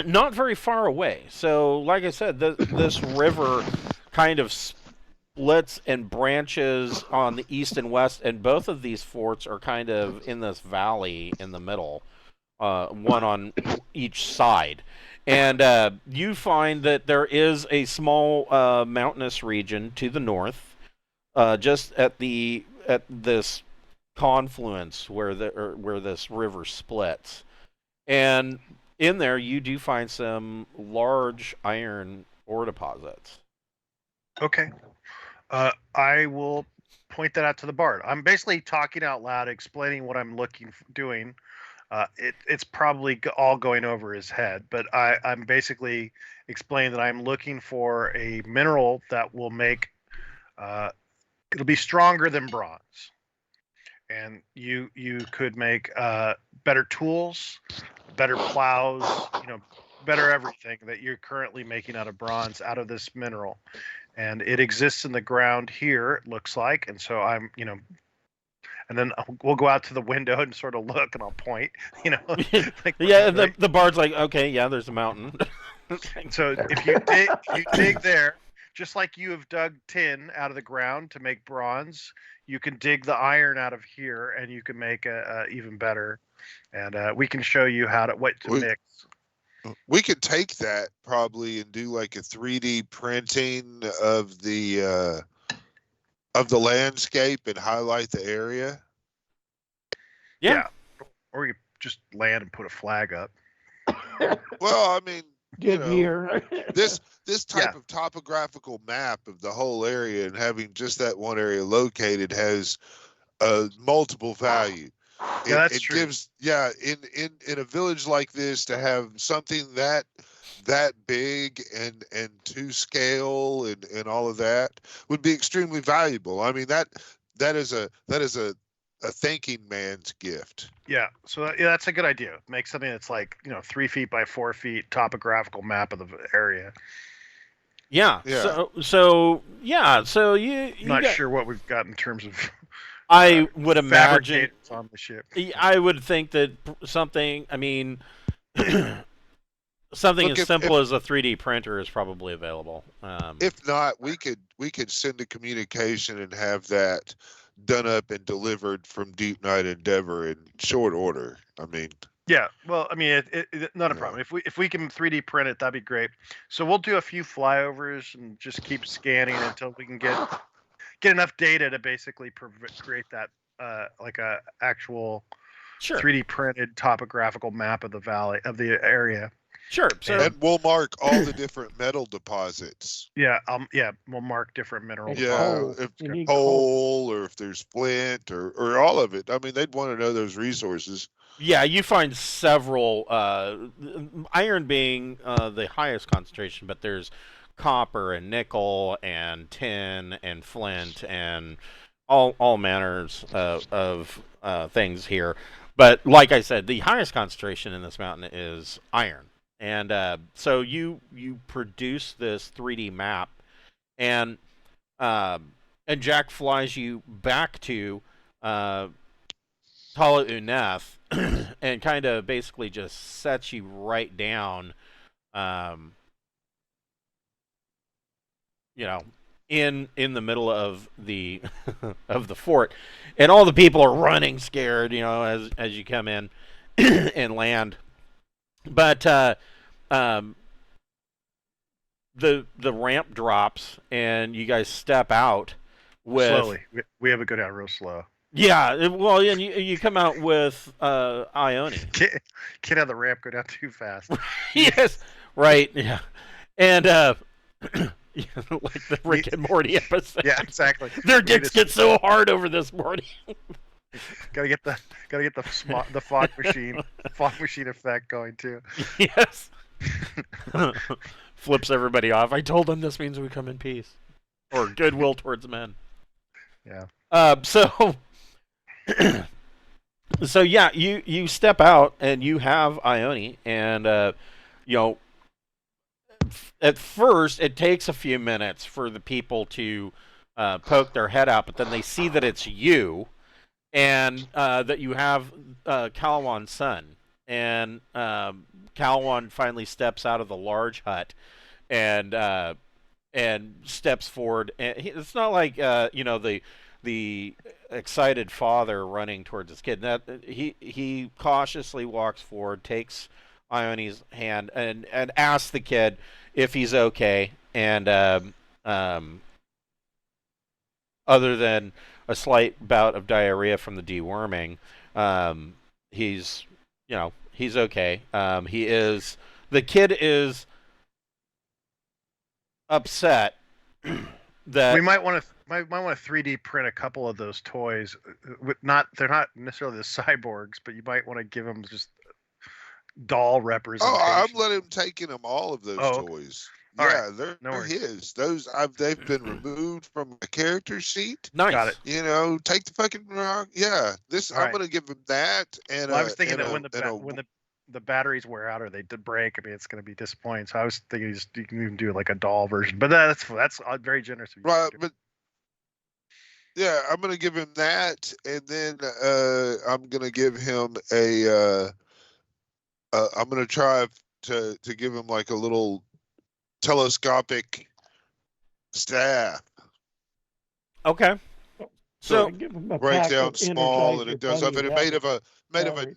not very far away. So, like I said, this river kind of splits and branches on the east and west, and both of these forts are kind of in this valley in the middle. One on each side, and you find that there is a small mountainous region to the north, just at this confluence where where this river splits, and in there you do find some large iron ore deposits. Okay. I will point that out to the bard. I'm basically talking out loud, explaining what I'm doing. It's probably all going over his head, but I'm basically explaining that I'm looking for a mineral that will make it'll be stronger than bronze, and you could make better tools, better plows, better everything that you're currently making out of bronze out of this mineral. And it exists in the ground here, it looks like. And so I'm, and then we'll go out to the window and sort of look, and I'll point, like, yeah. The bard's like, okay, yeah, there's a mountain. So if you dig there, just like you have dug tin out of the ground to make bronze, you can dig the iron out of here, and you can make a even better. And we can show you what to mix. We could take that probably and do like a 3D printing of the landscape and highlight the area. Yeah. Or you just land and put a flag up. Well, I mean, here. this type of topographical map of the whole area and having just that one area located has multiple value. Yeah, that's true. Gives in a village like this to have something that big and to scale and all of that would be extremely valuable. I mean that is a thinking man's gift. Yeah, so that's a good idea. Make something that's like 3 feet by 4 feet topographical map of the area. Yeah. So you I'm not sure what we've got in terms of. I would imagine on the ship. I would think that something. I mean, something as simple as a 3D printer is probably available. If not, we could send a communication and have that done up and delivered from Deepnight Endeavor in short order. I mean. Yeah, well, I mean, not a problem. If we can 3D print it, that'd be great. So we'll do a few flyovers and just keep scanning until we can get enough data to basically create that like a actual 3D printed topographical map of the valley of the area. Sure. So and we'll mark all the different metal deposits. Yeah. We'll mark different minerals. Yeah. If coal or if there's flint or all of it. I mean, they'd want to know those resources. Yeah, you find several, iron being the highest concentration, but there's copper and nickel and tin and flint and all manners of things here. But like I said, the highest concentration in this mountain is iron. And so you produce this 3D map, and Jack flies you back to Tala Uneth and kind of basically just sets you right down, in the middle of the of the fort, and all the people are running scared, as you come in and land. But the ramp drops, and you guys step out with slowly. We have it go down real slow. Yeah, well, and you come out with Ione. Can't have the ramp go down too fast. Yes, right. Yeah, and like the Rick and Morty episode. Yeah, exactly. Their dicks get so hard over this morning. Gotta get the fog machine effect going too. Yes. Flips everybody off. I told them this means we come in peace or goodwill towards men. Yeah. So yeah, you step out and you have Ione, and at first it takes a few minutes for the people to poke their head out, but then they see that it's you, and that you have Cilwon's son, and Cilwon finally steps out of the large hut and steps forward, and it's not like the excited father running towards his kid. That he cautiously walks forward, takes Ione's hand, and asks the kid if he's okay. And other than a slight bout of diarrhea from the deworming, he's he's okay. The kid is upset that we might want to 3D print a couple of those toys. They're not necessarily the cyborgs, but you might want to give them just doll representation. Oh, I'm letting him take in them all of those toys. All yeah, right. they're his. They've been removed from a character sheet. Nice. Got it. Take the fucking rock. Yeah, I'm gonna give him that. And I was thinking that when the batteries wear out or they break, I mean, it's gonna be disappointing. So I was thinking you can even do like a doll version, but that's very generous of you. Right, but yeah, I'm gonna give him that, and then I'm gonna give him I'm gonna try to give him like a little telescopic staff. Okay. So breaks down small, and it does up, and it made of a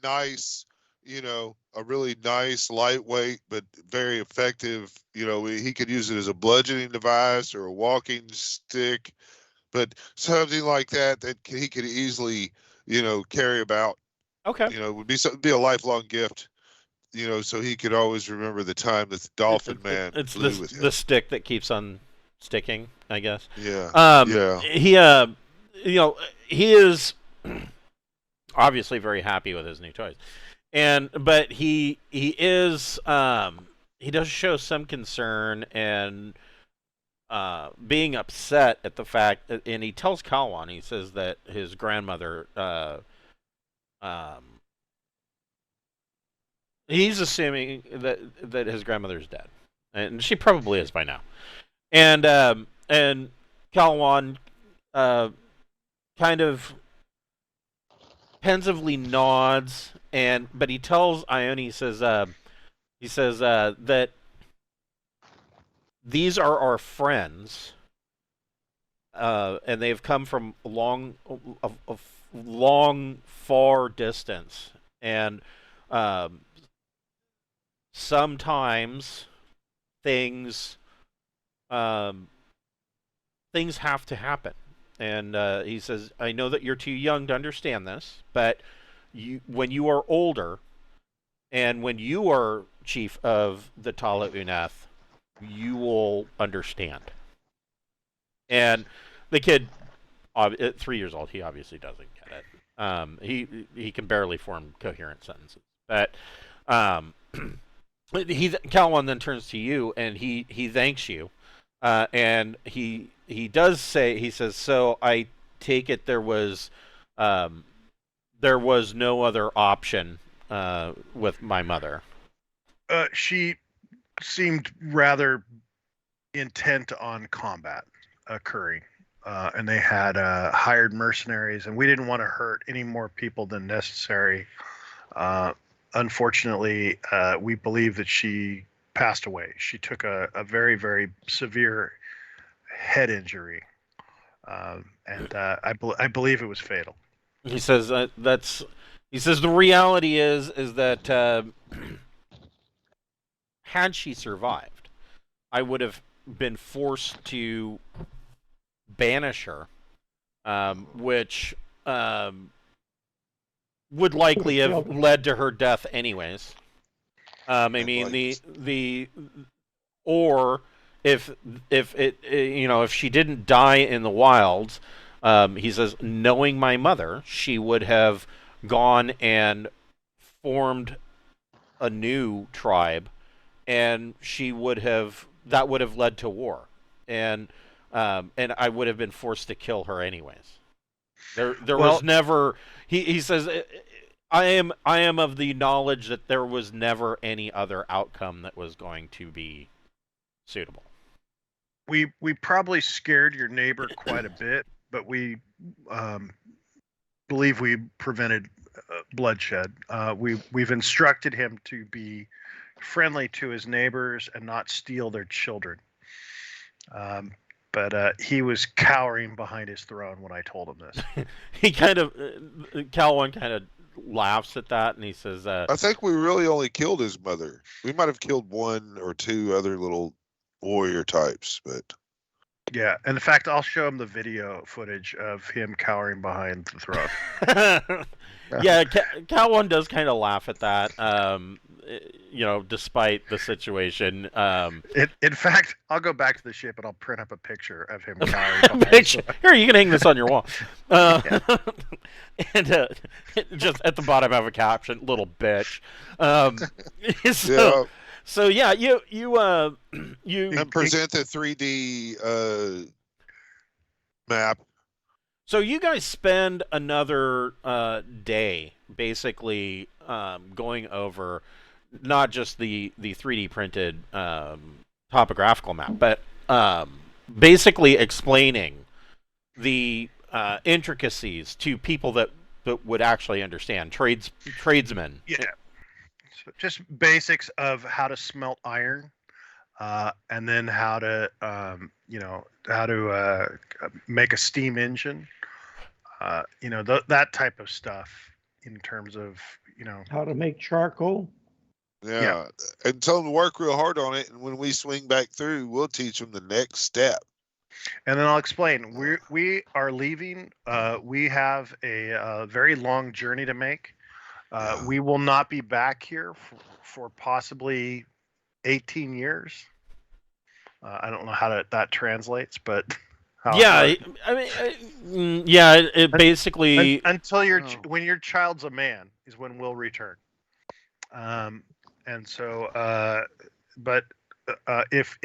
nice, a really nice, lightweight but very effective. He could use it as a bludgeoning device or a walking stick, but something like that he could easily, carry about. Okay. Would be a lifelong gift. So he could always remember the time that the Dolphin Man flew with him. The stick that keeps on sticking, I guess. Yeah. He is obviously very happy with his new toys, but he does show some concern and being upset at the fact that, and he tells Cilwon, he says that his grandmother he's assuming that his grandmother's dead, and she probably is by now. And Cilwon kind of pensively nods, but he tells Ione, he says that these are our friends, and they've come from a long, far distance, and sometimes things have to happen. And he says, I know that you're too young to understand this, but when you are older, and when you are chief of the Tala Uneth, you will understand. And the kid, at 3 years old, he obviously doesn't get it. He can barely form coherent sentences. But Cilwon then turns to you, and he thanks you, and he does say, he says, so I take it there was no other option with my mother. She seemed rather intent on combat occurring, and they had hired mercenaries, and we didn't want to hurt any more people than necessary. Unfortunately, we believe that she passed away. She took a very, very severe head injury, and I believe it was fatal. He says He says the reality is that had she survived, I would have been forced to banish her, which would likely have led to her death anyways. I mean, or if she didn't die in the wilds, he says, knowing my mother, she would have gone and formed a new tribe, and that would have led to war, and I would have been forced to kill her anyways. There was never. He says, I am of the knowledge that there was never any other outcome that was going to be suitable. We probably scared your neighbor quite a bit, but we believe we prevented bloodshed. We've instructed him to be friendly to his neighbors and not steal their children. But he was cowering behind his throne when I told him this. Cilwon kind of laughs at that, and he says, I think we really only killed his mother. We might have killed one or two other little warrior types, but Yeah, and in fact, I'll show him the video footage of him cowering behind the throne. Yeah, Cilwon does kind of laugh at that. Despite the situation. In fact, I'll go back to the ship and I'll print up a picture of him cowering behind. Here, you can hang this on your wall. And just at the bottom, I have a caption: "Little bitch." So yeah, you and present the 3D map. So you guys spend another day basically going over not just the 3D printed topographical map, but basically explaining the intricacies to people that would actually understand, tradesmen. Yeah, so just basics of how to smelt iron, and then how to make a steam engine. That type of stuff in terms of how to make charcoal. Yeah, and tell them to work real hard on it, and when we swing back through, we'll teach them the next step. And then I'll explain. We are leaving. We have a very long journey to make. We will not be back here for possibly 18 years. I don't know how that translates, but it basically until when your child's a man is when we'll return. And so, if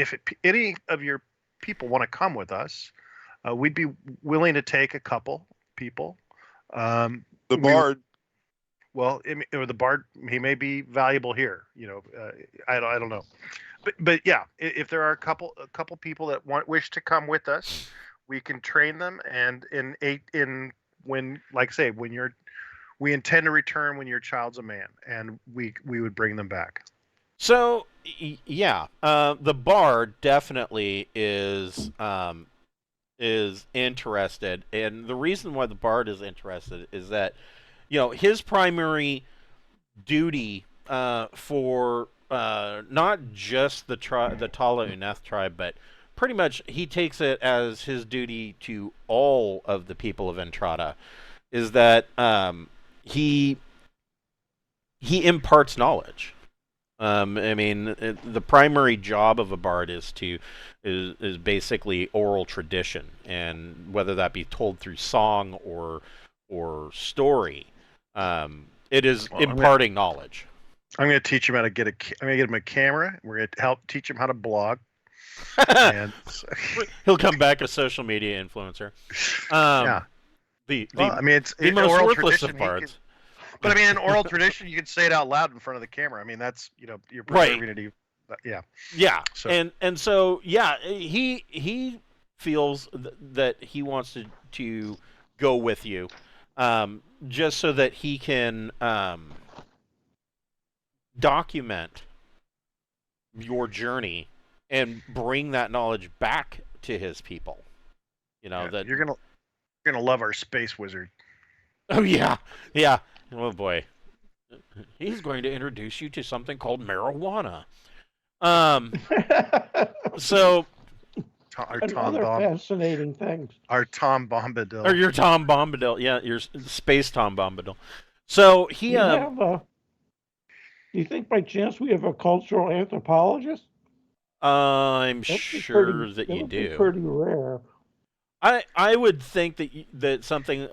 any of your people want to come with us, we'd be willing to take a couple people. The bard. The bard, he may be valuable here. I don't know, but yeah, if there are a couple people that wish to come with us, we can train them, and we intend to return when your child's a man, and we would bring them back. So yeah, the bard definitely is interested, and the reason why the bard is interested is that his primary duty for not just the Tala Uneth tribe, but pretty much he takes it as his duty to all of the people of Entrada, is that he imparts knowledge. The primary job of a bard is basically oral tradition, and whether that be told through song or story, it is imparting knowledge. I'm going to teach him how to get him a camera. We're going to help teach him how to blog. And he'll come back a social media influencer. It's the most worthless of bards. But in oral tradition, you can say it out loud in front of the camera. That's you're preserving it. Yeah. Yeah. So. And so he feels that he wants to go with you, just so that he can document your journey and bring that knowledge back to his people. That you're gonna love our space wizard. Oh yeah. Oh boy, he's going to introduce you to something called marijuana. So other fascinating things. Our Tom Bombadil. Or your Tom Bombadil, yeah, your space Tom Bombadil. So he. Do you think by chance we have a cultural anthropologist? I'm sure that you do. Pretty rare. I would think that something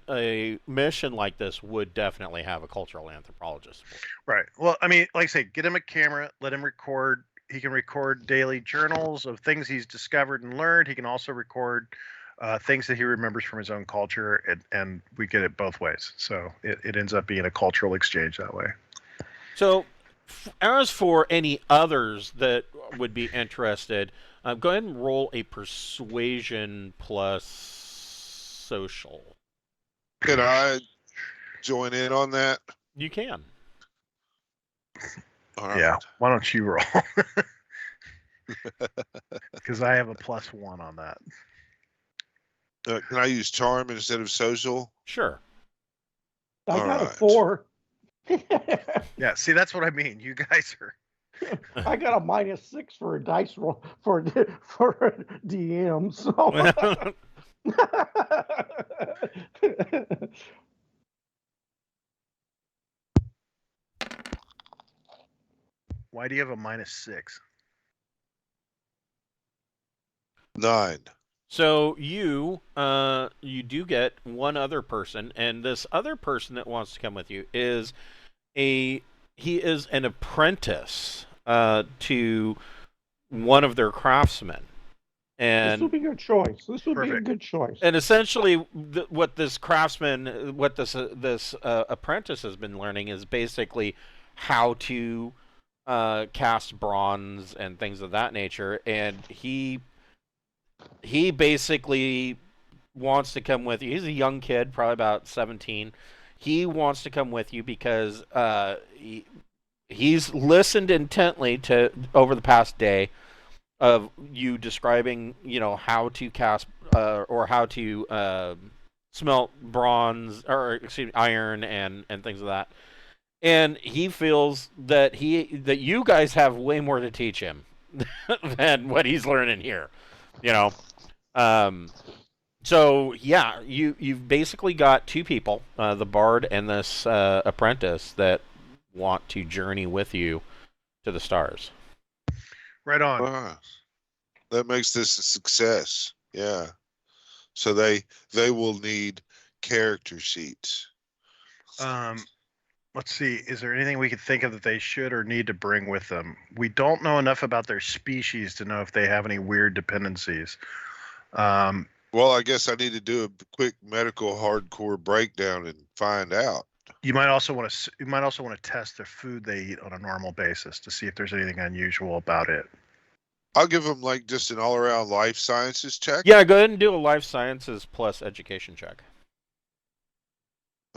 a mission like this would definitely have a cultural anthropologist. Right. Well, like I say, get him a camera, let him record. He can record daily journals of things he's discovered and learned. He can also record things that he remembers from his own culture, and we get it both ways. So it ends up being a cultural exchange that way. So, as for any others that would be interested, go ahead and roll a persuasion plus social. Could I join in on that? You can. All right. Yeah. Why don't you roll? Because I have a +1 on that. Can I use charm instead of social? Sure. I got a 4. Yeah. See, that's what I mean. You guys are. I got a -6 for a dice roll for a DM. So. Why do you have a -6? 9. So you do get one other person, and this other person that wants to come with you is he is an apprentice to one of their craftsmen. And this will be your choice. This will be a good choice. And essentially, what this craftsman, what this apprentice has been learning is basically how to cast bronze and things of that nature. And he basically wants to come with you. He's a young kid, probably about 17. He wants to come with you because he's listened intently to over the past day of you describing, how to cast or how to smelt bronze or iron and things of that. And he feels that you guys have way more to teach him than what he's learning here. So yeah, you've basically got two people, the bard and this apprentice, that want to journey with you to the stars. Right on. That makes this a success. Yeah. So they will need character sheets. Let's see. Is there anything we could think of that they should or need to bring with them? We don't know enough about their species to know if they have any weird dependencies. Well, I guess I need to do a quick medical hardcore breakdown and find out. You might also want to test the food they eat on a normal basis to see if there's anything unusual about it. I'll give them just an all-around life sciences check. Yeah, go ahead and do a life sciences plus education check.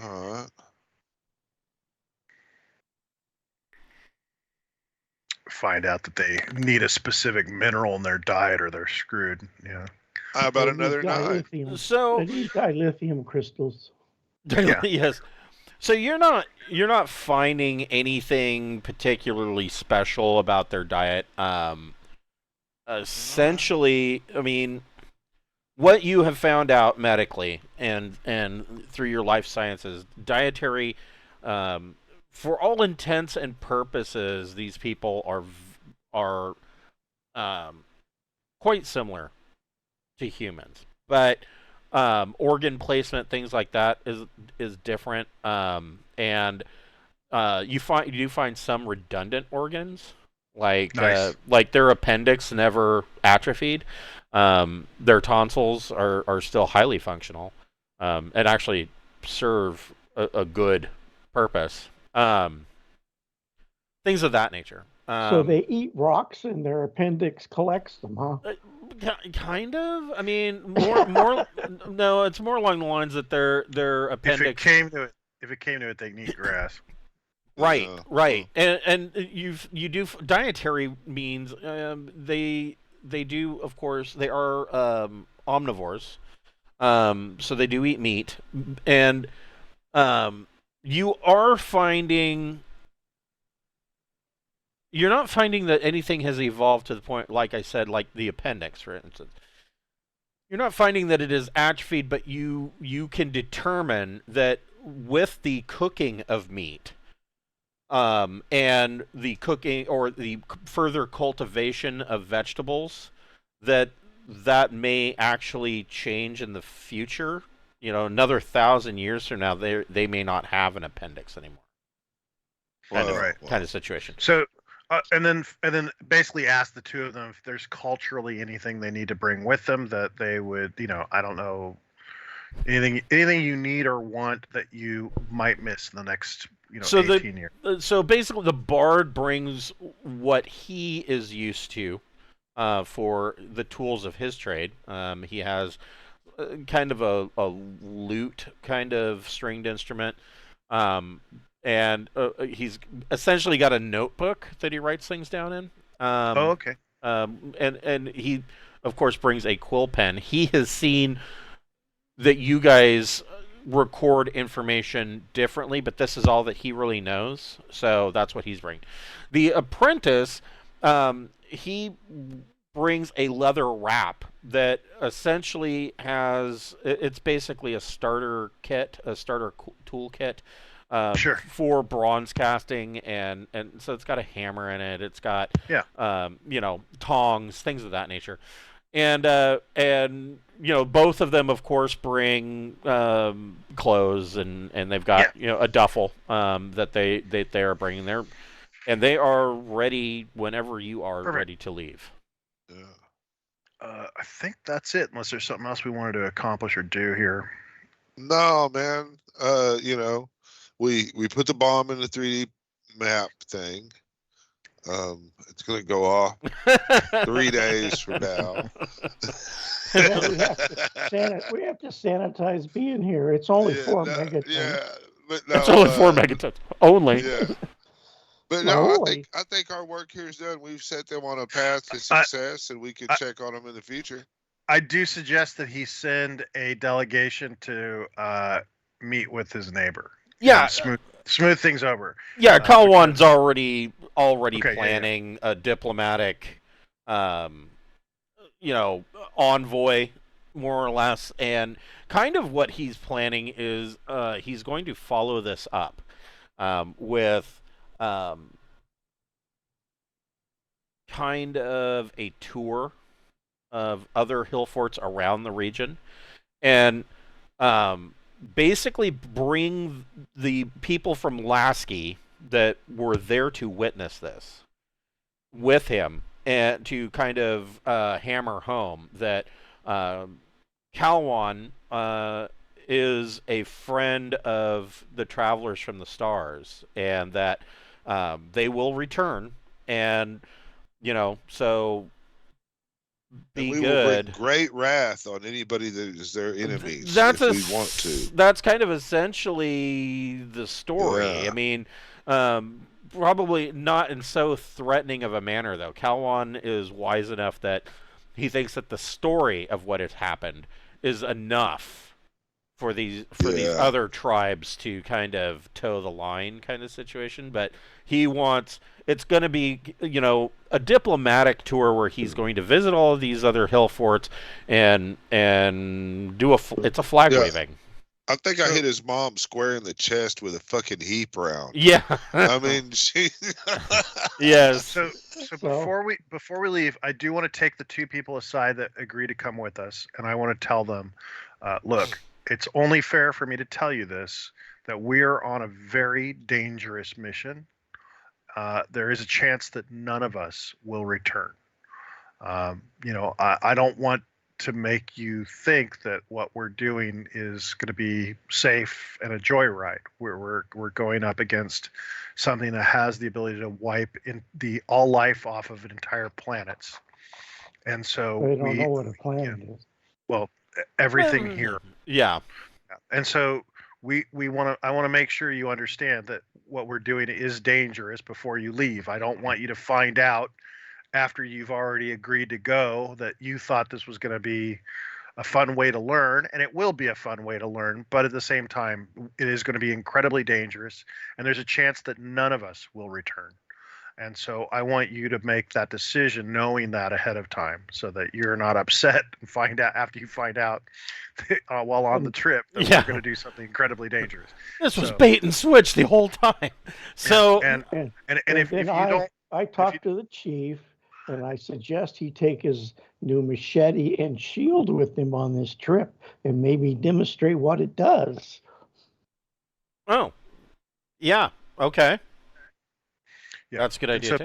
All right. Find out that they need a specific mineral in their diet or they're screwed. Yeah. How about another 9? So these dilithium crystals. Yeah. Yes. So you're not finding anything particularly special about their diet. Essentially, I mean, what you have found out medically and through your life sciences, dietary, for all intents and purposes, these people are quite similar to humans, but organ placement, things like that, is different, and you do find some redundant organs. Nice. Like their appendix never atrophied. Their tonsils are still highly functional, and actually serve a good purpose. Things of that nature. So they eat rocks and their appendix collects them, huh? Kind of. I mean, more. No, it's more along the lines that their appendix. If it came to it, they can eat grass. Right, right, and you do dietary means they do, of course, they are omnivores, so they do eat meat, and you're not finding that anything has evolved to the point, like I said, like the appendix, for instance. You're not finding that it is atrophied, but you can determine that with the cooking of meat. And the cooking or the further cultivation of vegetables, that may actually change in the future. Another 1,000 years from now, they may not have an appendix anymore. Kind of situation. So, and then basically ask the two of them if there's culturally anything they need to bring with them that they would, I don't know, anything you need or want that you might miss in the next 18 years. So basically, the bard brings what he is used to for the tools of his trade. He has kind of a lute kind of stringed instrument, and he's essentially got a notebook that he writes things down in. Okay. And he, of course, brings a quill pen. He has seen that you guys record information differently, but this is all that he really knows, so that's what he's bringing. The apprentice, he brings a leather wrap that essentially it's basically a starter kit, a starter tool kit for bronze casting, and so it's got a hammer in it, it's got tongs, things of that nature. And both of them, of course, bring clothes, and they've got a duffel that they are bringing there, and they are ready whenever you are ready to leave. I think that's it, unless there's something else we wanted to accomplish or do here. No, man. We put the bomb in the 3D map thing. It's going to go off 3 days from now. We have to sanitize being here. It's only 4 megatons. Yeah, but no, it's only 4 megatons. Only. Yeah. But no, I think our work here is done. We've set them on a path to success, and we can check on them in the future. I do suggest that he send a delegation to meet with his neighbor. Yeah, smooth things over. Yeah, Cilwon's already planning a diplomatic, envoy, more or less, and kind of what he's planning is he's going to follow this up with kind of a tour of other hill forts around the region, and basically bring the people from Lasky that were there to witness this with him, and to kind of hammer home that Cilwon is a friend of the travelers from the stars, and that they will return, and so be we good. Will bring great wrath on anybody that is their enemies. If we want to. That's kind of essentially the story. Yeah. I mean, probably not in so threatening of a manner, though. Cilwon is wise enough that he thinks that the story of what has happened is enough for these other tribes to kind of toe the line, kind of situation. But he wants. It's going to be, a diplomatic tour where he's going to visit all of these other hill forts and do it's a flag waving. I think I hit his mom square in the chest with a fucking heap round. Yeah. I mean, she. Yes. So before we leave, I do want to take the 2 people aside that agree to come with us, and I want to tell them, look, it's only fair for me to tell you this, that we're on a very dangerous mission. There is a chance that none of us will return. I don't want to make you think that what we're doing is going to be safe and a joyride. We're going up against something that has the ability to wipe all life off of entire planets. And so we don't know what a planet is. Well, everything here. Yeah. And so I want to make sure you understand that what we're doing is dangerous before you leave. I don't want you to find out after you've already agreed to go that you thought this was going to be a fun way to learn, and it will be a fun way to learn, but at the same time, it is going to be incredibly dangerous, and there's a chance that none of us will return. And so I want you to make that decision knowing that ahead of time, so that you're not upset and find out after you find out while on the trip that we're going to do something incredibly dangerous. This was bait and switch the whole time. So and if you don't, I talked to the chief, and I suggest he take his new machete and shield with him on this trip, and maybe demonstrate what it does. Oh, yeah, okay. Yeah. That's a good idea.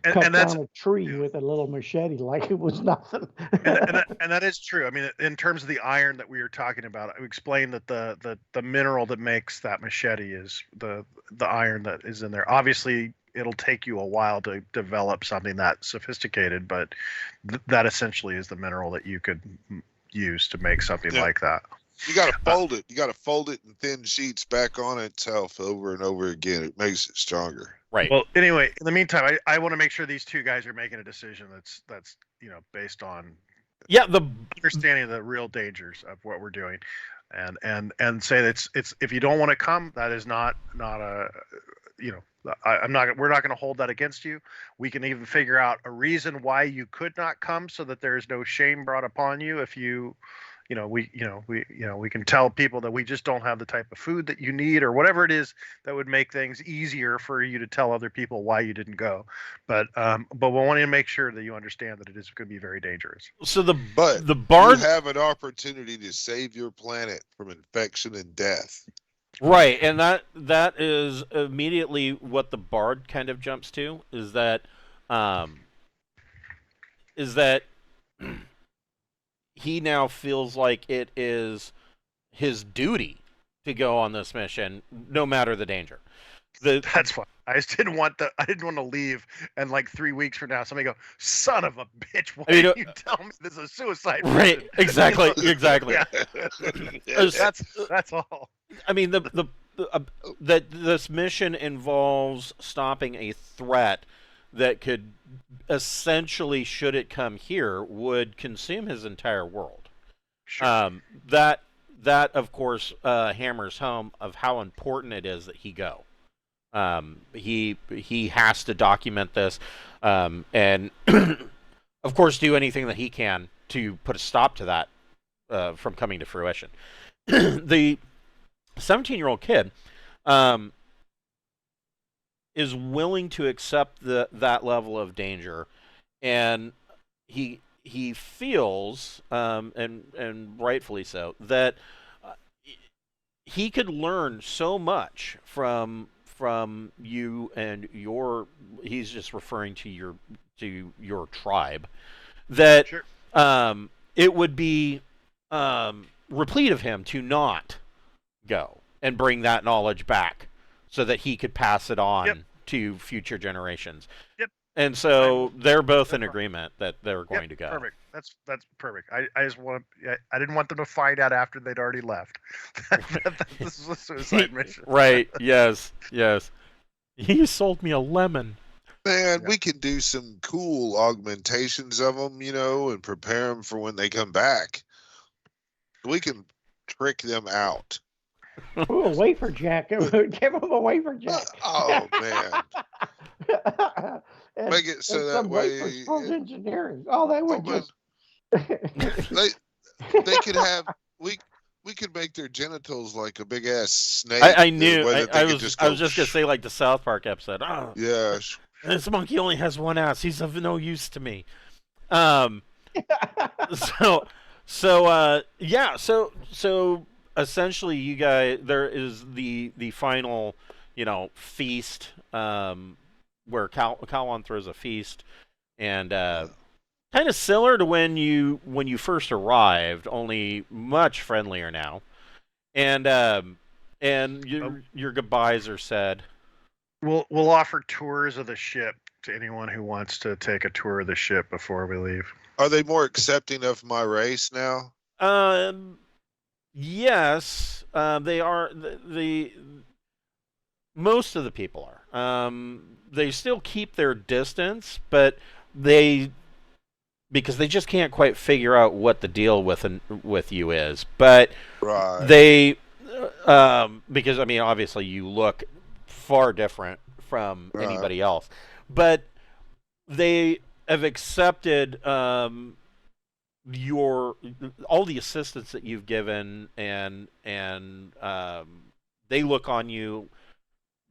Cut down a tree with a little machete like it was nothing. and that is true. I mean, in terms of the iron that we were talking about, I explained that the mineral that makes that machete is the iron that is in there. Obviously, it'll take you a while to develop something that sophisticated, but that essentially is the mineral that you could use to make something like that. You got to fold it. You got to fold it in thin sheets back on itself over and over again. It makes it stronger. Right. Well, anyway, in the meantime, I want to make sure these 2 guys are making a decision that's based on the understanding of the real dangers of what we're doing. and say that it's if you don't want to come, that is not a, you know, we're not going to hold that against you. We can even figure out a reason why you could not come, so that there is no shame brought upon you if you, we can tell people that we just don't have the type of food that you need, or whatever it is that would make things easier for you to tell other people why you didn't go. But we want to make sure that you understand that it is going to be very dangerous. So the bard, you have an opportunity to save your planet from infection and death. Right, and that is immediately what the bard kind of jumps to, is that he now feels like it is his duty to go on this mission, no matter the danger. That's why I just didn't want to leave, and like 3 weeks from now somebody go, son of a bitch, why did you tell me this is a suicide mission? Right, exactly. Yeah. That's all. I mean, that this mission involves stopping a threat that could essentially, should it come here, would consume his entire world. Sure. That of course hammers home of how important it is that he go. He has to document this, and of course do anything that he can to put a stop to that from coming to fruition. The 17-year-old kid is willing to accept that level of danger, and he feels, and rightfully so, that he could learn so much from you and your, he's just referring to your tribe, that sure. It would be replete of him to not go and bring that knowledge back, so that he could pass it on to future generations. Yep. And so they're both in agreement that they're going to go. Perfect. That's perfect. I just want to. I didn't want them to find out after they'd already left. This was a suicide mission. Right. Yes. He sold me a lemon. Man, we can do some cool augmentations of them, and prepare them for when they come back. We can trick them out. Ooh, a wafer jack. Give him a wafer jack. Oh, man. Make it so that way. Engineering. Oh, they would just. They could have. We could make their genitals like a big ass snake. I knew. I was just gonna say, like the South Park episode. Oh, yeah. This monkey only has one ass. He's of no use to me. So essentially, you guys, there is the final, feast, where Cilwon throws a feast, and kind of similar to when you first arrived, only much friendlier now, and your goodbyes are said. We'll offer tours of the ship to anyone who wants to take a tour of the ship before we leave. Are they more accepting of my race now? Yes, they are. The most of the people are. They still keep their distance, but because they just can't quite figure out what the deal with you is. But right. They, because I mean, obviously you look far different from anybody else, but they have accepted all the assistance that you've given, and they look on you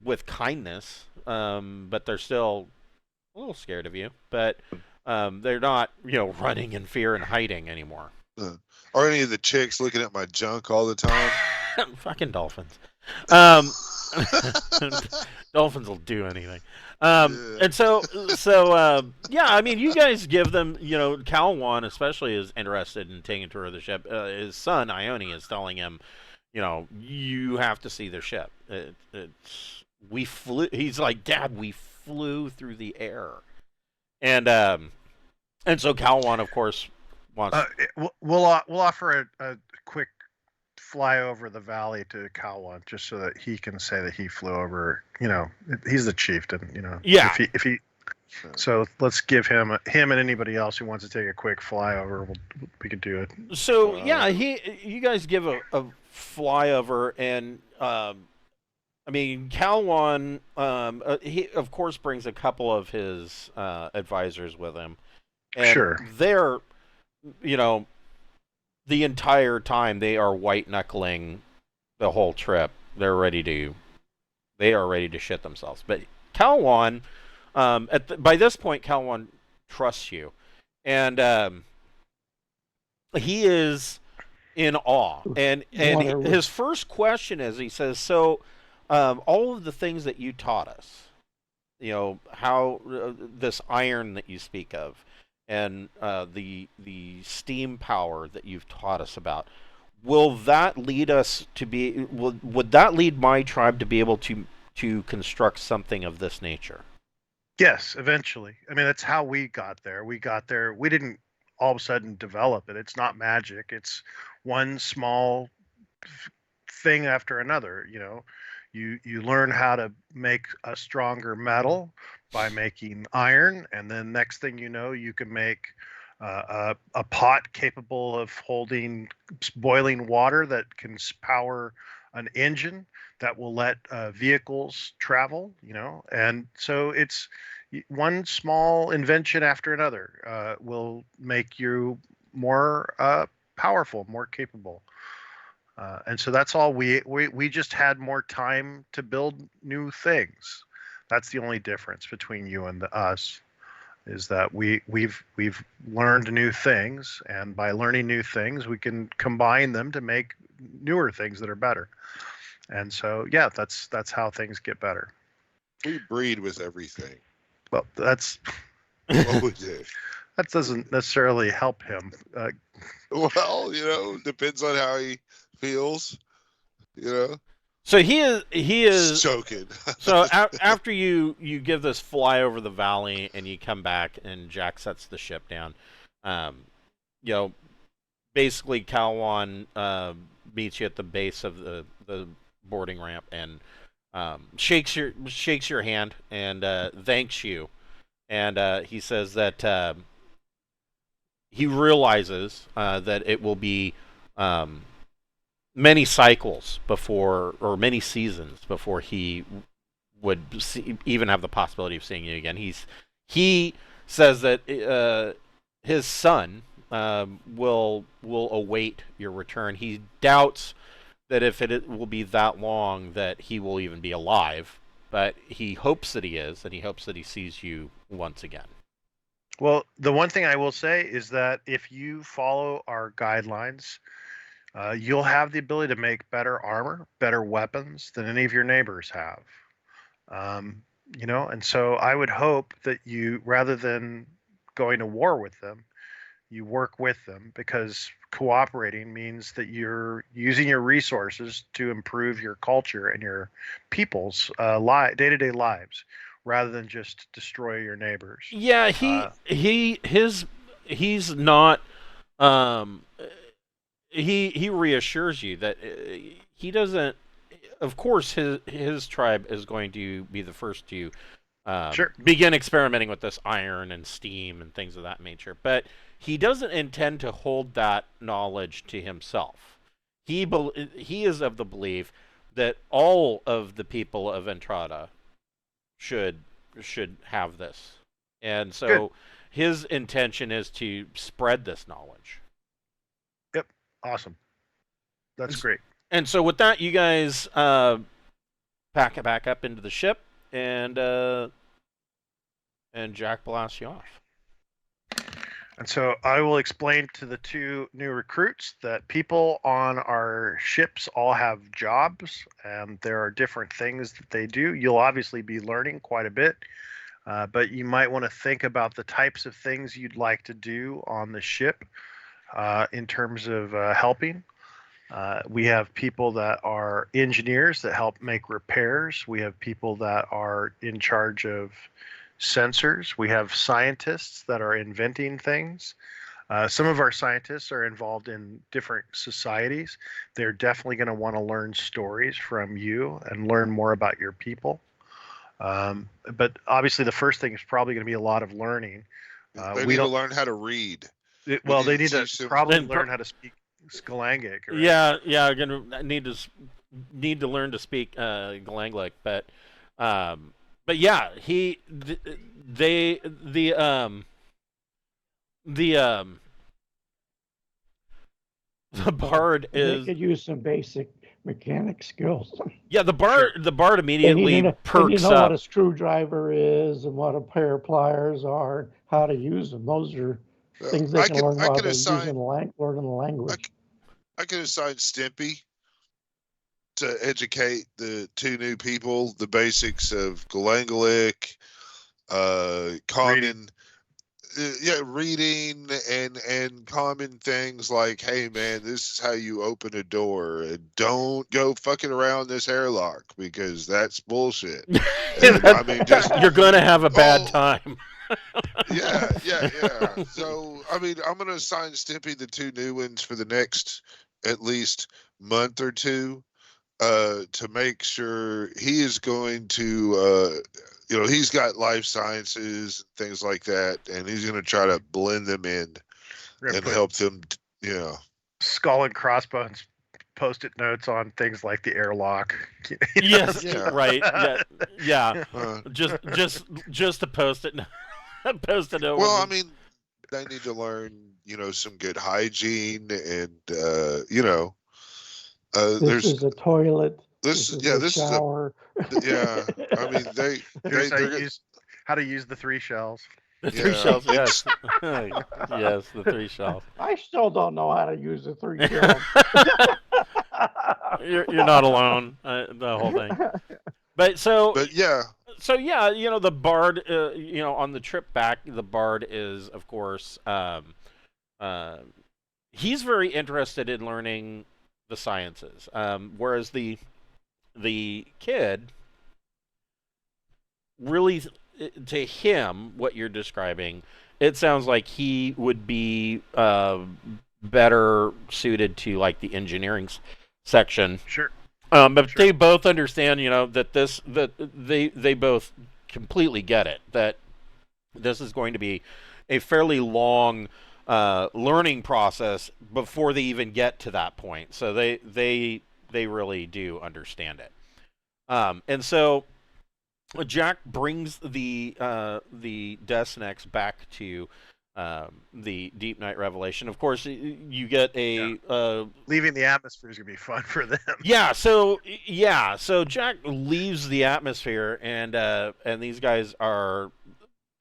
with kindness, but they're still a little scared of you, but they're not running in fear and hiding anymore. Are any of the chicks looking at my junk all the time? Fucking dolphins. Dolphins will do anything. And so yeah, I mean, you guys give them, Cilwon especially is interested in taking a tour of the ship. His son Ione is telling him, you have to see their ship. We flew. He's like, Dad, we flew through the air, and so Cilwon, of course, wants. We'll offer a quick fly over the valley to Cilwon, just so that he can say that he flew over. He's the chieftain. Yeah. If he So let's give him and anybody else who wants to take a quick flyover. We could do it. So you guys give a flyover, and I mean, Cilwon, he of course brings a couple of his advisors with him, and sure, they're, the entire time they are white knuckling the whole trip. They are ready to shit themselves. But Cilwon, by this point, Cilwon trusts you, and he is in awe. And his first question is, he says, "So, all of the things that you taught us, how this iron that you speak of, and the steam power that you've taught us about, will that lead us to be? Would that lead my tribe to be able to construct something of this nature?" Yes, eventually. I mean, that's how we got there. We didn't all of a sudden develop it. It's not magic. It's one small thing after another. You learn how to make a stronger metal by making iron, and then next thing you know, you can make a pot capable of holding boiling water that can power an engine that will let vehicles travel. And so it's one small invention after another will make you more powerful, more capable. And so that's all we just had more time to build new things. That's the only difference between you and us, is that we've learned new things, and by learning new things, we can combine them to make newer things that are better. And so, yeah, that's how things get better. We breed with everything. Well, that's what we do. That doesn't necessarily help him. Well, depends on how he feels. So he is joking. So after you give this fly over the valley and you come back and Jack sets the ship down, basically Cilwon meets you at the base of the boarding ramp and shakes your hand and thanks you, and he says that he realizes that it will be many cycles before, or many seasons before, he would even have the possibility of seeing you again. He says that his son will await your return. He doubts that if it will be that long that he will even be alive, but he hopes that he is, and he hopes that he sees you once again. Well, the one thing I will say is that if you follow our guidelines, you'll have the ability to make better armor, better weapons than any of your neighbors have. And so I would hope that you, rather than going to war with them, you work with them, because cooperating means that you're using your resources to improve your culture and your people's day-to-day lives, rather than just destroy your neighbors. Yeah, he's not. He reassures you that he doesn't. Of course, his tribe is going to be the first to begin experimenting with this iron and steam and things of that nature, but he doesn't intend to hold that knowledge to himself. He is of the belief that all of the people of Entrada should have this, and so his intention is to spread this knowledge. Yep, awesome. That's great. And so with that, you guys pack it back up into the ship, and Jack blasts you off. And so I will explain to the two new recruits that people on our ships all have jobs, and there are different things that they do. You'll obviously be learning quite a bit, but you might want to think about the types of things you'd like to do on the ship in terms of helping. We have people that are engineers that help make repairs. We have people that are in charge of sensors. We have scientists that are inventing things. Some of our scientists are involved in different societies. They're definitely going to want to learn stories from you and learn more about your people. But obviously, the first thing is probably going to be a lot of learning. They need to learn how to read. They need to probably learn how to speak Galangic. Right? Yeah, gonna need to learn to speak Galanglic, but yeah, the bard is. They could use some basic mechanic skills. Yeah, the bard immediately perks up. What a screwdriver is and what a pair of pliers are, how to use them. Those are things they can learn while they're learning the language. I could assign Stimpy to educate the two new people the basics of Galanglic, common. Reading and common things like, hey man, this is how you open a door, and don't go fucking around this airlock because that's bullshit. I mean, you're gonna have a bad time. Yeah. So I mean, I'm gonna assign Stimpy the two new ones for the next at least month or two, to make sure he is going to he's got life sciences, things like that, and he's going to try to blend them in and help them, skull and crossbones post-it notes on things like the airlock. Yes, right. Yeah. Just a post-it note. Well, I mean, they need to learn, some good hygiene and, this is a toilet. This is a shower. I mean, how to use the 3 shells. The 3 shells, yes. Yes, the 3 shells. I still don't know how to use the 3 shells. You're not alone. The whole thing. But yeah. So yeah, the bard. On the trip back, the bard is, of course, he's very interested in learning the sciences, whereas the kid, really, to him, what you're describing, it sounds like he would be better suited to like the engineering section. Sure. But they both understand, that they both completely get it, that this is going to be a fairly long learning process before they even get to that point. So they really do understand it. And so Jack brings the Desnex back to the Deepnight revelation. Of course, you get a leaving the atmosphere is gonna be fun for them. So Jack leaves the atmosphere, and these guys are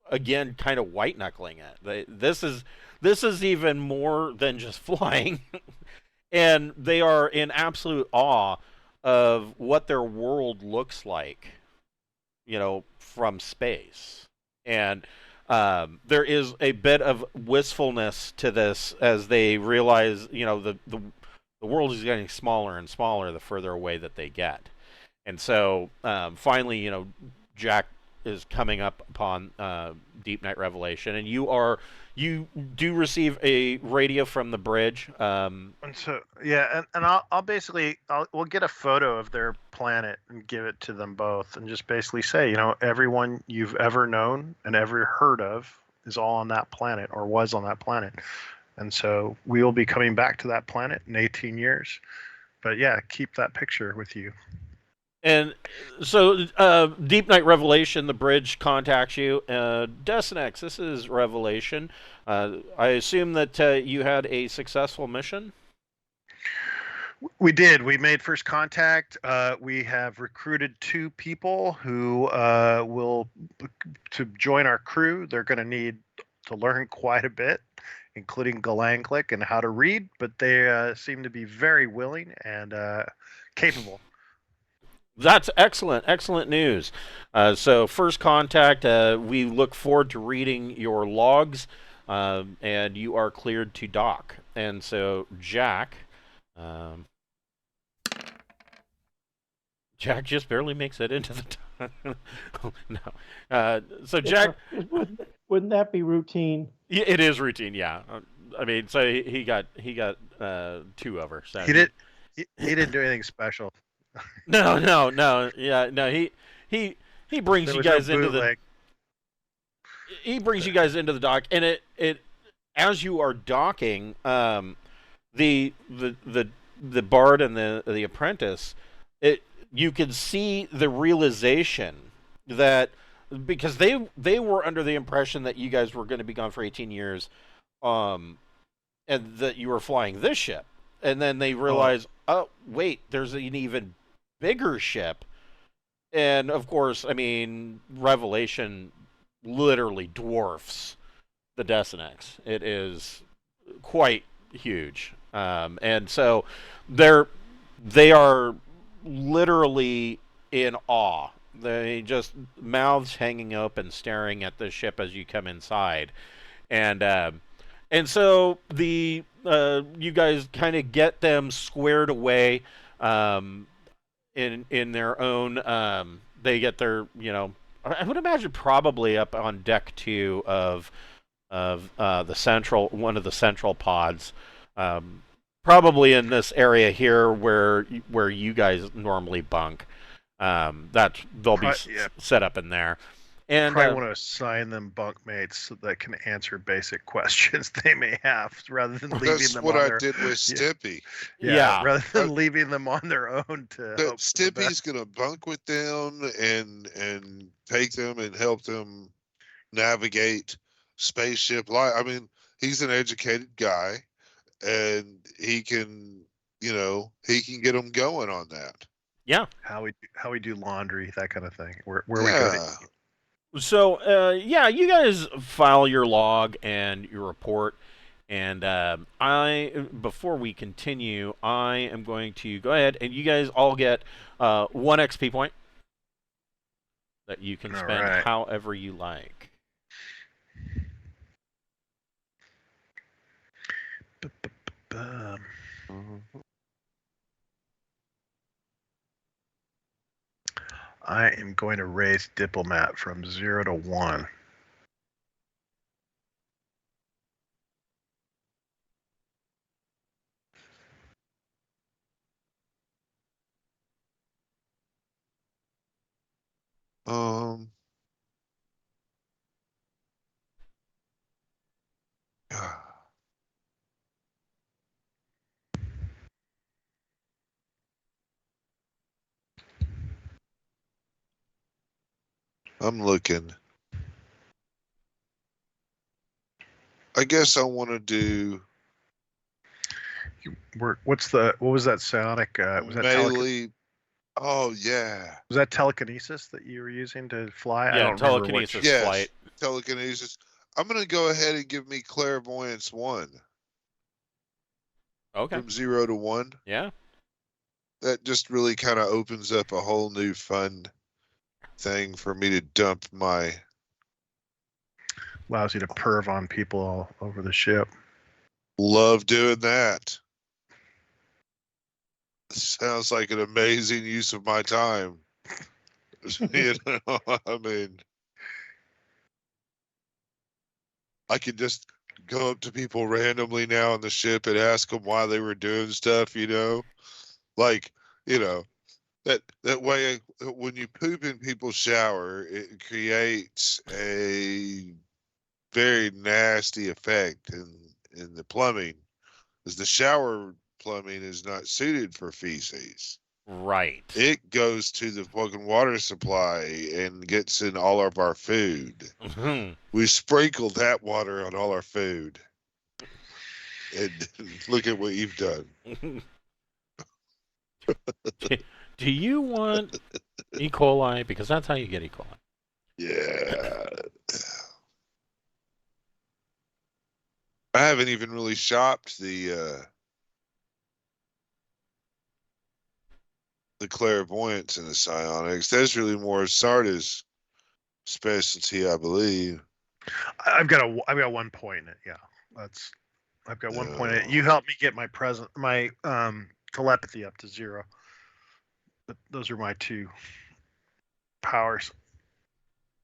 again kind of white knuckling it. This is even more than just flying, and they are in absolute awe of what their world looks like, from space. And there is a bit of wistfulness to this as they realize, the world is getting smaller and smaller the further away that they get. And so finally, Jack is coming up upon Deepnight Revelation, and you do receive a radio from the bridge. And so and we'll get a photo of their planet and give it to them both, and just basically say, everyone you've ever known and ever heard of is all on that planet or was on that planet, and so we will be coming back to that planet in 18 years. But yeah, keep that picture with you. And so, Deepnight Revelation, the bridge contacts you. Desnex, this is Revelation. I assume that you had a successful mission? We did. We made first contact. We have recruited 2 people who will to join our crew. They're going to need to learn quite a bit, including Galanglic and how to read, but they seem to be very willing and capable. That's excellent news. So first contact, we look forward to reading your logs, and you are cleared to dock. And so Jack just barely makes it into the no. So Jack, wouldn't that be routine? It is routine, yeah. I mean, so he got 2 over. So he didn't do anything special. No. Yeah, no. He He brings you guys into the. He brings you guys into the dock, and it as you are docking, the bard and the apprentice, you can see the realization that because they were under the impression that you guys were going to be gone for 18 years, and that you were flying this ship, and then they realize, oh wait, there's an even bigger ship, and of course, I mean, Revelation literally dwarfs the Destinex. It is quite huge, and so they are literally in awe. They just mouths hanging open, staring at the ship as you come inside, and so the you guys kind of get them squared away, in their own. They get their, I would imagine probably up on deck 2 of the central, one of the central pods, probably in this area here where you guys normally bunk. That they'll be set up in there. And probably want to assign them bunkmates that can answer basic questions they may have, rather than leaving them. That's what I did with Stimpy. Yeah, rather than leaving them on their own to. Stimpy's gonna bunk with them and take them and help them navigate spaceship life. I mean, he's an educated guy, and he can get them going on that. Yeah, how we do laundry, that kind of thing. Where we go to eat. So, you guys file your log and your report, and before we continue, I am going to go ahead, and you guys all get 1 XP point that you can spend however you like. I am going to raise Diplomat from 0 to 1. I'm looking. I guess I want to do. What was that psionic? Was that melee? Oh yeah. Was that telekinesis that you were using to fly? Yeah, I don't telekinesis flight. Telekinesis. I'm gonna go ahead and give me clairvoyance 1. Okay. From 0 to 1. Yeah. That just really kind of opens up a whole new fun thing for me to dump my. Allows you to perv on people all over the ship. Love doing that. Sounds like an amazing use of my time. I mean, I could just go up to people randomly now on the ship and ask them why they were doing stuff, like, that way when you poop in people's shower, it creates a very nasty effect in the plumbing, because the shower plumbing is not suited for feces. Right. It goes to the fucking water supply and gets in all of our food. Mm-hmm. We sprinkle that water on all our food. And look at what you've done. Do you want E. coli? Because that's how you get E. coli. Yeah. I haven't even really shopped the clairvoyance and the psionics. That's really more Sarda's specialty, I believe. I've got 1 point in it. Yeah, I've got 1 point in it. You helped me get my telepathy up to 0. But those are my 2 powers.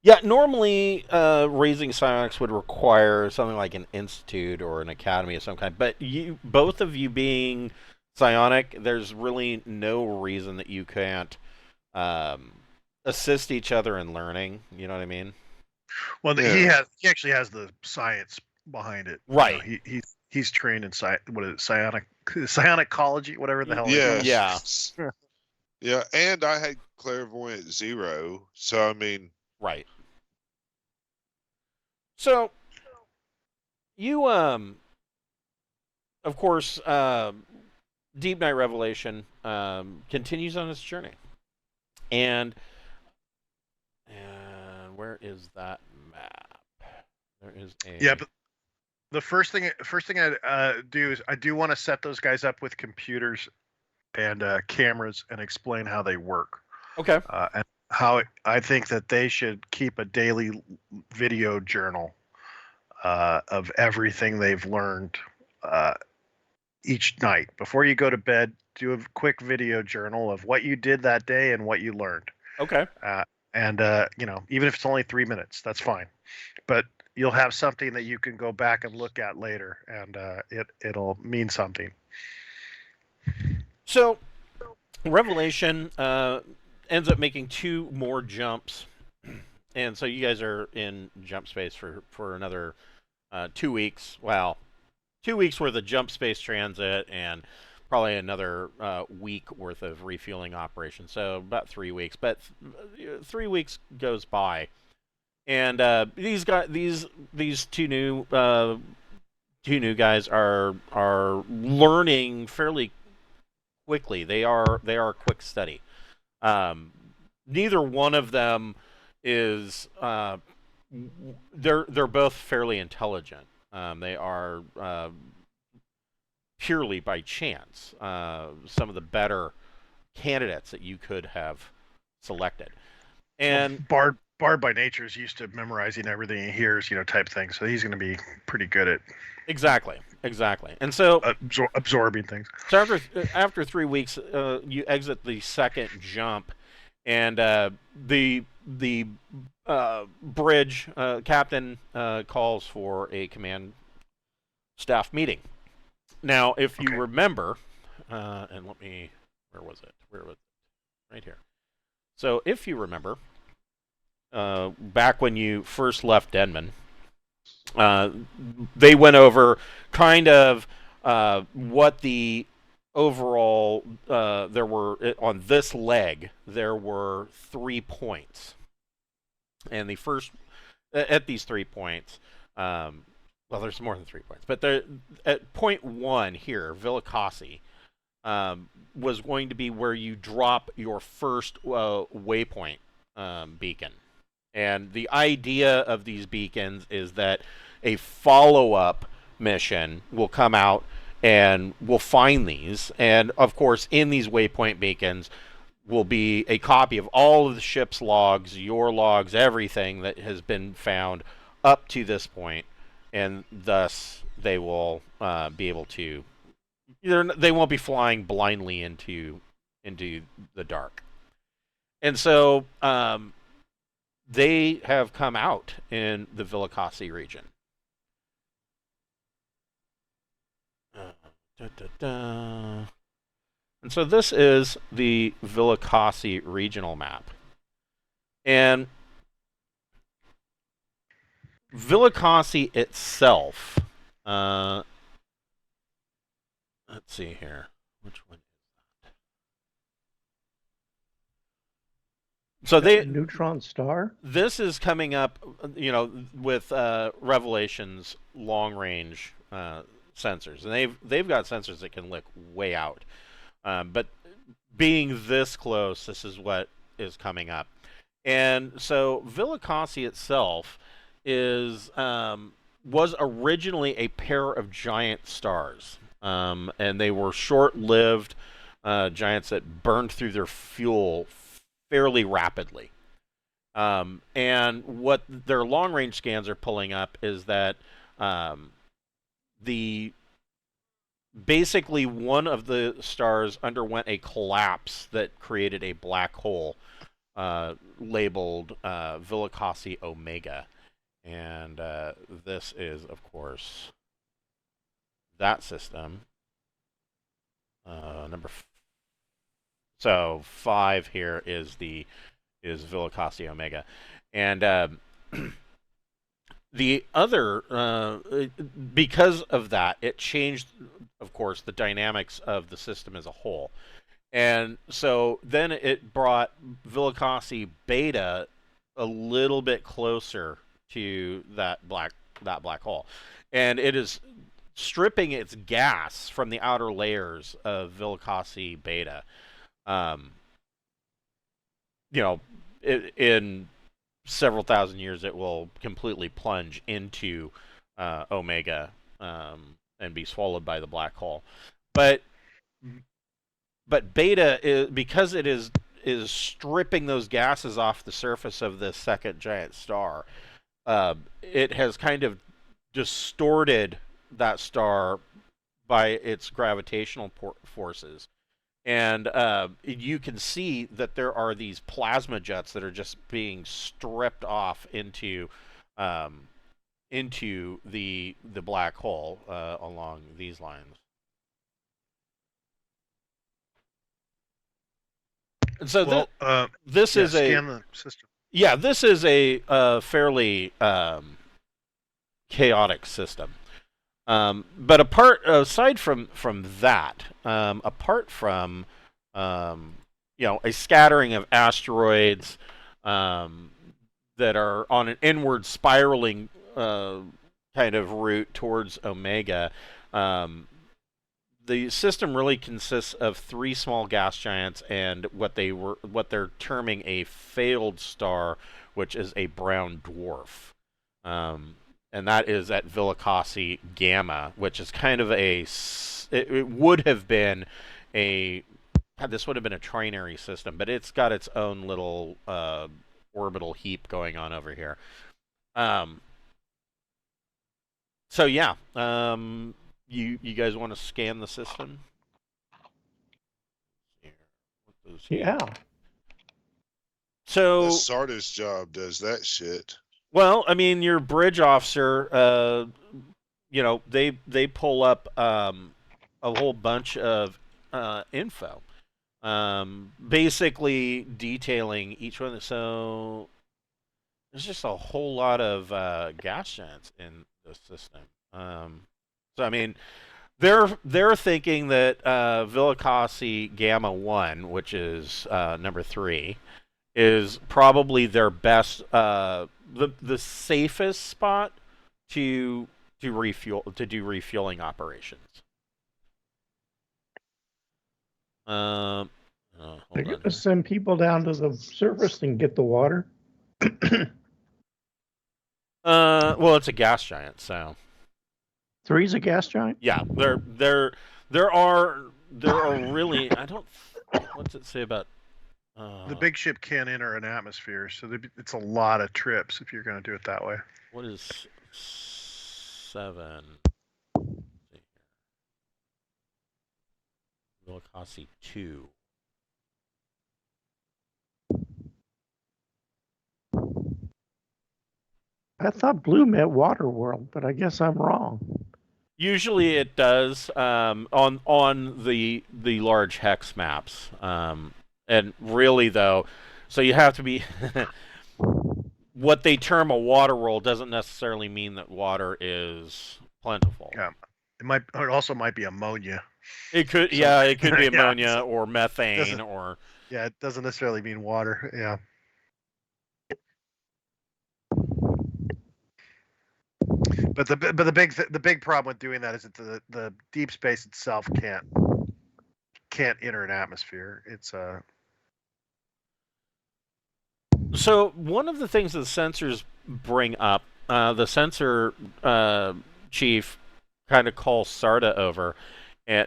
Yeah, normally raising psionics would require something like an institute or an academy of some kind. But both of you being psionic, there's really no reason that you can't assist each other in learning. You know what I mean? Well, Yeah. he actually has the science behind it. Right. You know, he's trained in what is it, psionic whatever the hell they call it. Yeah. Yeah, and I had clairvoyant 0, so I mean, Right. So you of course Deepnight Revelation continues on its journey. And where is that map? There is a Yeah, but the first thing I do is I do want to set those guys up with computers and cameras and explain how they work. Okay. And how I think that they should keep a daily video journal of everything they've learned each night. Before you go to bed, do a quick video journal of what you did that day and what you learned. Okay. And you know, even if it's only 3 minutes, that's fine. But you'll have something that you can go back and look at later, and it'll mean something. So, Revelation ends up making 2 more jumps, and so you guys are in jump space for another 2 weeks. Well, 2 weeks worth of jump space transit, and probably another week worth of refueling operations. So about 3 weeks, but 3 weeks goes by, and these 2 new 2 new guys are learning fairly quickly. They are a quick study. Neither one of them is they're both fairly intelligent. They are purely by chance some of the better candidates that you could have selected. And Bard by nature is used to memorizing everything he hears, you know, type thing. So he's going to be pretty good at exactly. And so absorbing things. So after 3 weeks, you exit the second jump, and the bridge captain calls for a command staff meeting. Now, if you remember, and where was it? Right here. So if you remember, back when you first left Denman, they went over kind of what the overall there were on this leg. There were 3 points, and the first at these 3 points. Well, there's more than 3 points, but at point 1 here, Villicossi, was going to be where you drop your first waypoint beacon. And the idea of these beacons is that a follow-up mission will come out and will find these. And, of course, in these waypoint beacons will be a copy of all of the ship's logs, your logs, everything that has been found up to this point. And thus, they will be able to... They won't be flying blindly into the dark. And so... they have come out in the Villicossi region. And so this is the Villicossi regional map. And Villicossi itself, let's see here. Which one? So they neutron star. This is coming up, you know, with Revelation's long range sensors, and they've got sensors that can look way out. But being this close, this is what is coming up. And so Villicossi itself was originally a pair of giant stars, and they were short-lived giants that burned through their fuel fairly rapidly. And what their long-range scans are pulling up is that basically one of the stars underwent a collapse that created a black hole labeled Villicossi Omega. And this is, of course, that system. So 5 here is the Villacossi Omega, and the other because of that, it changed, of course, the dynamics of the system as a whole. And so then it brought Villacossi Beta a little bit closer to that black hole, and it is stripping its gas from the outer layers of Villacossi Beta. In several thousand years, it will completely plunge into Omega and be swallowed by the black hole. But Beta is, because it is stripping those gases off the surface of this second giant star. It has kind of distorted that star by its gravitational forces, and you can see that there are these plasma jets that are just being stripped off into the black hole along these lines. And so this is scan the system. Yeah, this is a fairly chaotic system. But aside from that, apart from a scattering of asteroids that are on an inward spiraling kind of route towards Omega, the system really consists of 3 small gas giants and what they're terming a failed star, which is a brown dwarf. And that is at Villacossi Gamma, which is kind of it would have been this would have been a trinary system, but it's got its own little orbital heap going on over here. So yeah, you guys want to scan the system? Yeah. So Sarda's job does that shit. Well, I mean, your bridge officer, they pull up a whole bunch of info, basically detailing each one. So there's just a whole lot of gas giants in the system. So I mean, they're thinking that Villacossi Gamma 1, which is number 3, is probably their best, the safest spot to do refueling operations. They're going to send people down to the surface and get the water. Well, it's a gas giant, so 3's a gas giant. Yeah, there are really, I don't. What's it say about? The big ship can't enter an atmosphere, so it's a lot of trips if you're going to do it that way. What is 7? Villacossi 2. I thought blue meant water world, but I guess I'm wrong. Usually it does on the large hex maps. And really, though, so you have to be... what they term a water world doesn't necessarily mean that water is plentiful. Yeah, it also might be ammonia. It could, it could be ammonia or methane or... Yeah, it doesn't necessarily mean water, yeah. But the big problem with doing that is that the deep space itself can't enter an atmosphere. It's So one of the things that the sensors bring up, the sensor chief kind of calls Sarda over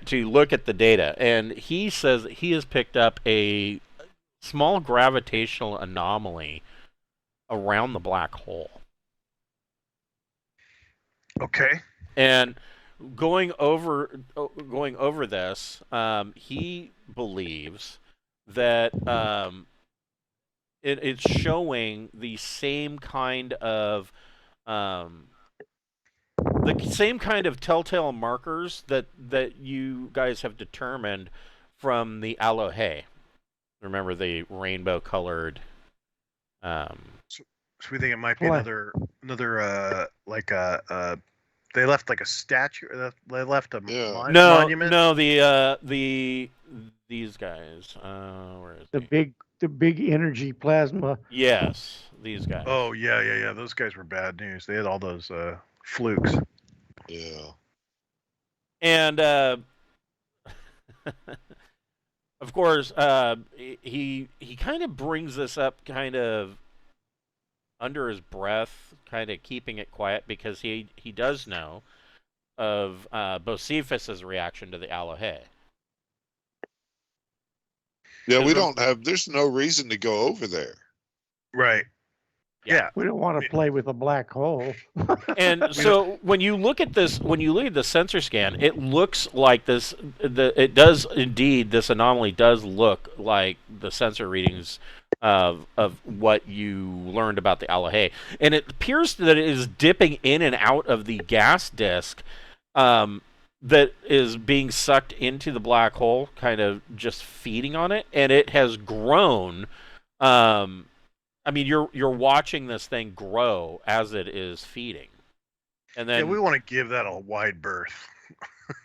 to look at the data, and he says that he has picked up a small gravitational anomaly around the black hole. Okay. And going over this, he believes that it's showing the same kind of telltale markers that you guys have determined from the Alohe. Remember the rainbow-colored So we think it might be another they left like a statue. They left a monument. No, these guys. Where is the big energy plasma? Yes, these guys. Oh yeah. Those guys were bad news. They had all those flukes. Yeah. And of course, he kind of brings this up, kind of under his breath, kind of keeping it quiet, because he does know of Bocephus' reaction to the Alohe. Yeah, there's no reason to go over there. Right. Yeah. We don't want to play with a black hole. And so when you look at this, when you look at the sensor scan, it looks like this. It does indeed. This anomaly does look like the sensor readings of what you learned about the Alohe, and it appears that it is dipping in and out of the gas disk that is being sucked into the black hole, kind of just feeding on it, and it has grown. I mean, you're watching this thing grow as it is feeding, and then we want to give that a wide berth.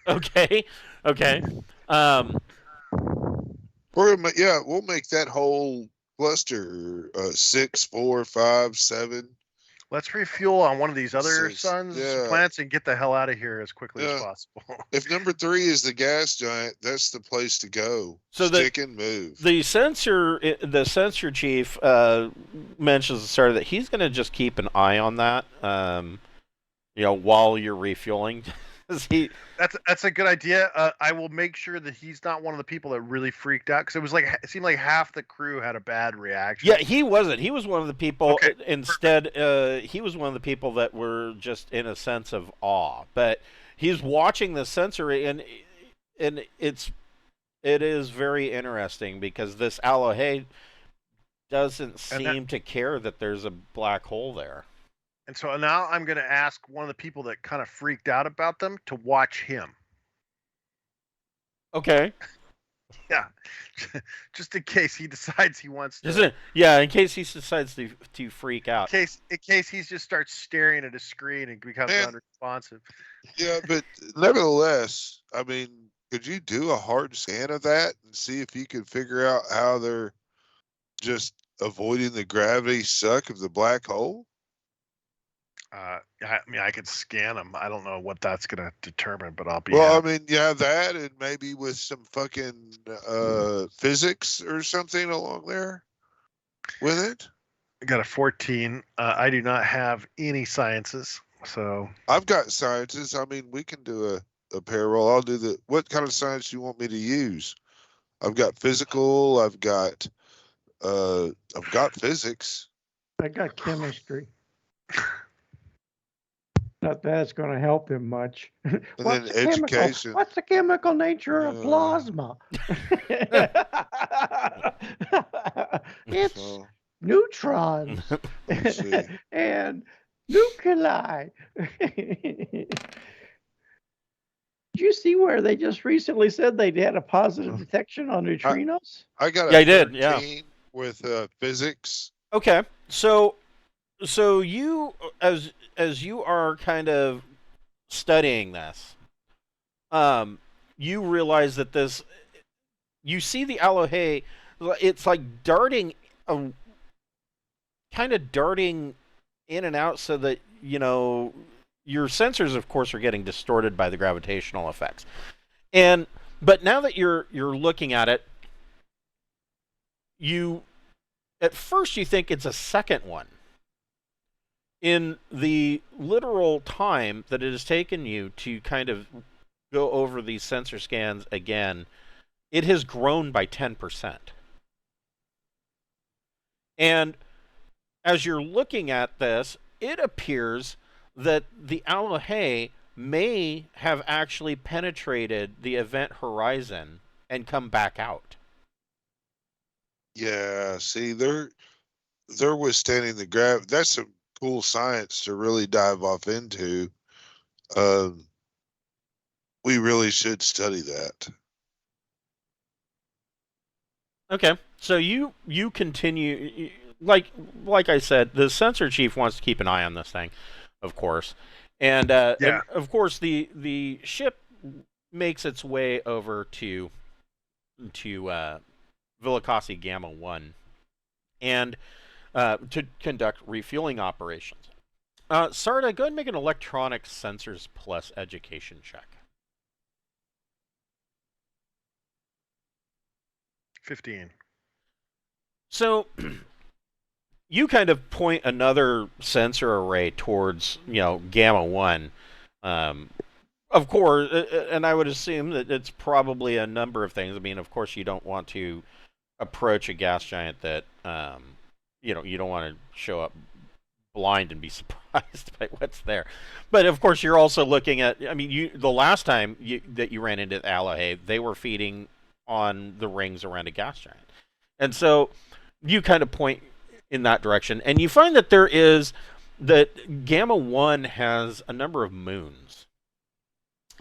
Okay. We'll make that whole cluster 6, 4, 5, 7. Let's refuel on one of these other planets and get the hell out of here as quickly as possible. If number 3 is the gas giant, that's the place to go. So stick and move. The sensor chief mentions at the start that he's going to just keep an eye on that, while you're refueling. That's a good idea. I will make sure that he's not one of the people that really freaked out, because it seemed like half the crew had a bad reaction. Yeah, he wasn't. He was one of the people. Okay, instead, he was one of the people that were just in a sense of awe. But he's watching the sensor, and it is very interesting, because this Alohe doesn't seem to care that there's a black hole there. And so now I'm going to ask one of the people that kind of freaked out about them to watch him. Okay. Yeah. Just in case he decides he wants to. In case he decides to freak out. In case he just starts staring at a screen and becomes unresponsive. Yeah, but nevertheless, I mean, could you do a hard scan of that and see if you could figure out how they're just avoiding the gravity suck of the black hole? I mean, I could scan them. I don't know what that's going to determine, but I'll be. Well, I mean, that, and maybe with some fucking physics or something along there with it. I got a 14. I do not have any sciences, so. I've got sciences. I mean, we can do a pair roll. I'll do what kind of science do you want me to use? I've got physical. I've got physics. I got chemistry. Not that it's going to help him much. And then education. What's the chemical nature of plasma? It's neutrons and nuclei. Did you see where they just recently said they had a positive detection on neutrinos? I got I did. Yeah. With physics. Okay, so you, as you are kind of studying this, you realize that you see the Alohe, it's like darting in and out, so that your sensors, of course, are getting distorted by the gravitational effects. But now that you're looking at it, at first you think it's a second one. In the literal time that it has taken you to kind of go over these sensor scans again, it has grown by 10%. And as you're looking at this, it appears that the Alohe may have actually penetrated the event horizon and come back out. Yeah, see, they're withstanding the gravity. That's some cool science to really dive off into. We really should study that. Okay, so you continue. like I said, the sensor chief wants to keep an eye on this thing, of course, and of course the ship makes its way over to Villacasi Gamma 1 and to conduct refueling operations. Sarda, go ahead and make an electronic sensors plus education check. 15. So you kind of point another sensor array towards, Gamma 1. Of course, and I would assume that it's probably a number of things. I mean, of course, you don't want to approach a gas giant that, you don't want to show up blind and be surprised by what's there. But of course, you're also looking at. I mean, the last time that you ran into Allohay, they were feeding on the rings around a gas giant, and so you kind of point in that direction, and you find that that Gamma 1 has a number of moons,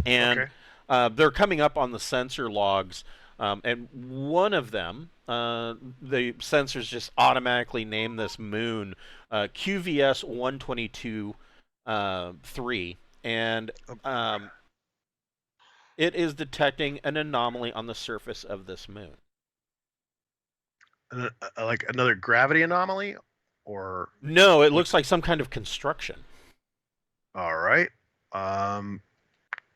and they're coming up on the sensor logs. And one of them, the sensors just automatically name this moon QVS 122-3, and it is detecting an anomaly on the surface of this moon. Like another gravity anomaly, or no? It looks like some kind of construction. All right.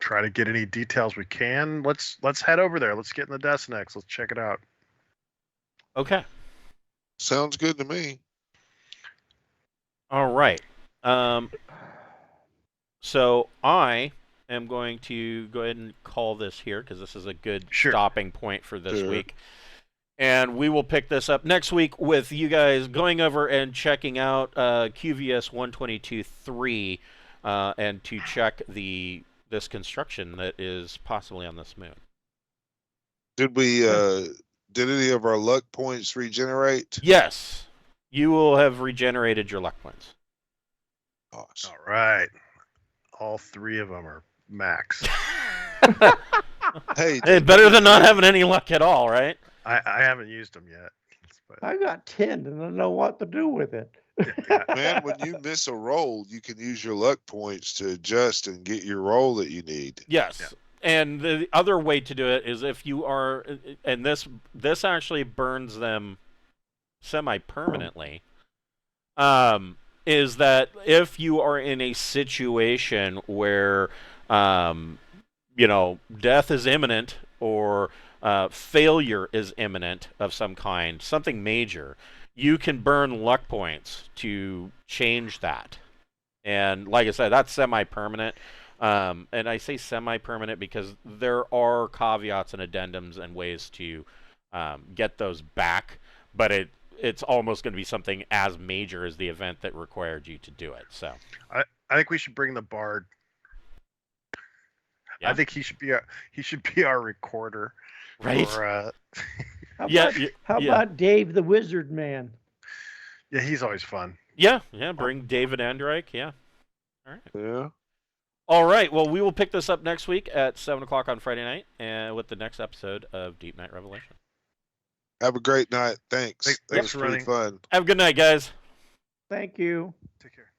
Try to get any details we can. Let's head over there. Let's get in the Destinex. Let's check it out. Okay. Sounds good to me. All right. So I am going to go ahead and call this here because this is a good stopping point for this week. And we will pick this up next week with you guys going over and checking out QVS 122-3 and to check this construction that is possibly on this moon. Did we did any of our luck points regenerate? Yes. You will have regenerated your luck points. Awesome. All right. All 3 of them are max. Hey, better than not having any luck at all, right? I haven't used them yet. But I got 10 and I don't know what to do with it. Man, when you miss a roll, you can use your luck points to adjust and get your roll that you need. Yes. Yeah. And the other way to do it is if you are, and this actually burns them semi-permanently, is that if you are in a situation where, death is imminent or failure is imminent of some kind, something major, you can burn luck points to change that. And like I said, that's semi-permanent. And I say semi-permanent because there are caveats and addendums and ways to get those back, but it's almost going to be something as major as the event that required you to do it. So I think we should bring the bard. Yeah. I think he should be our recorder. Right. Or, how about Dave the Wizard Man? Yeah, he's always fun. Yeah, bring David Andreich, yeah. All right. Yeah. All right, well, we will pick this up next week at 7 o'clock on Friday night and with the next episode of Deepnight Revelation. Have a great night. Thanks. Thanks that was for pretty fun. Have a good night, guys. Thank you. Take care.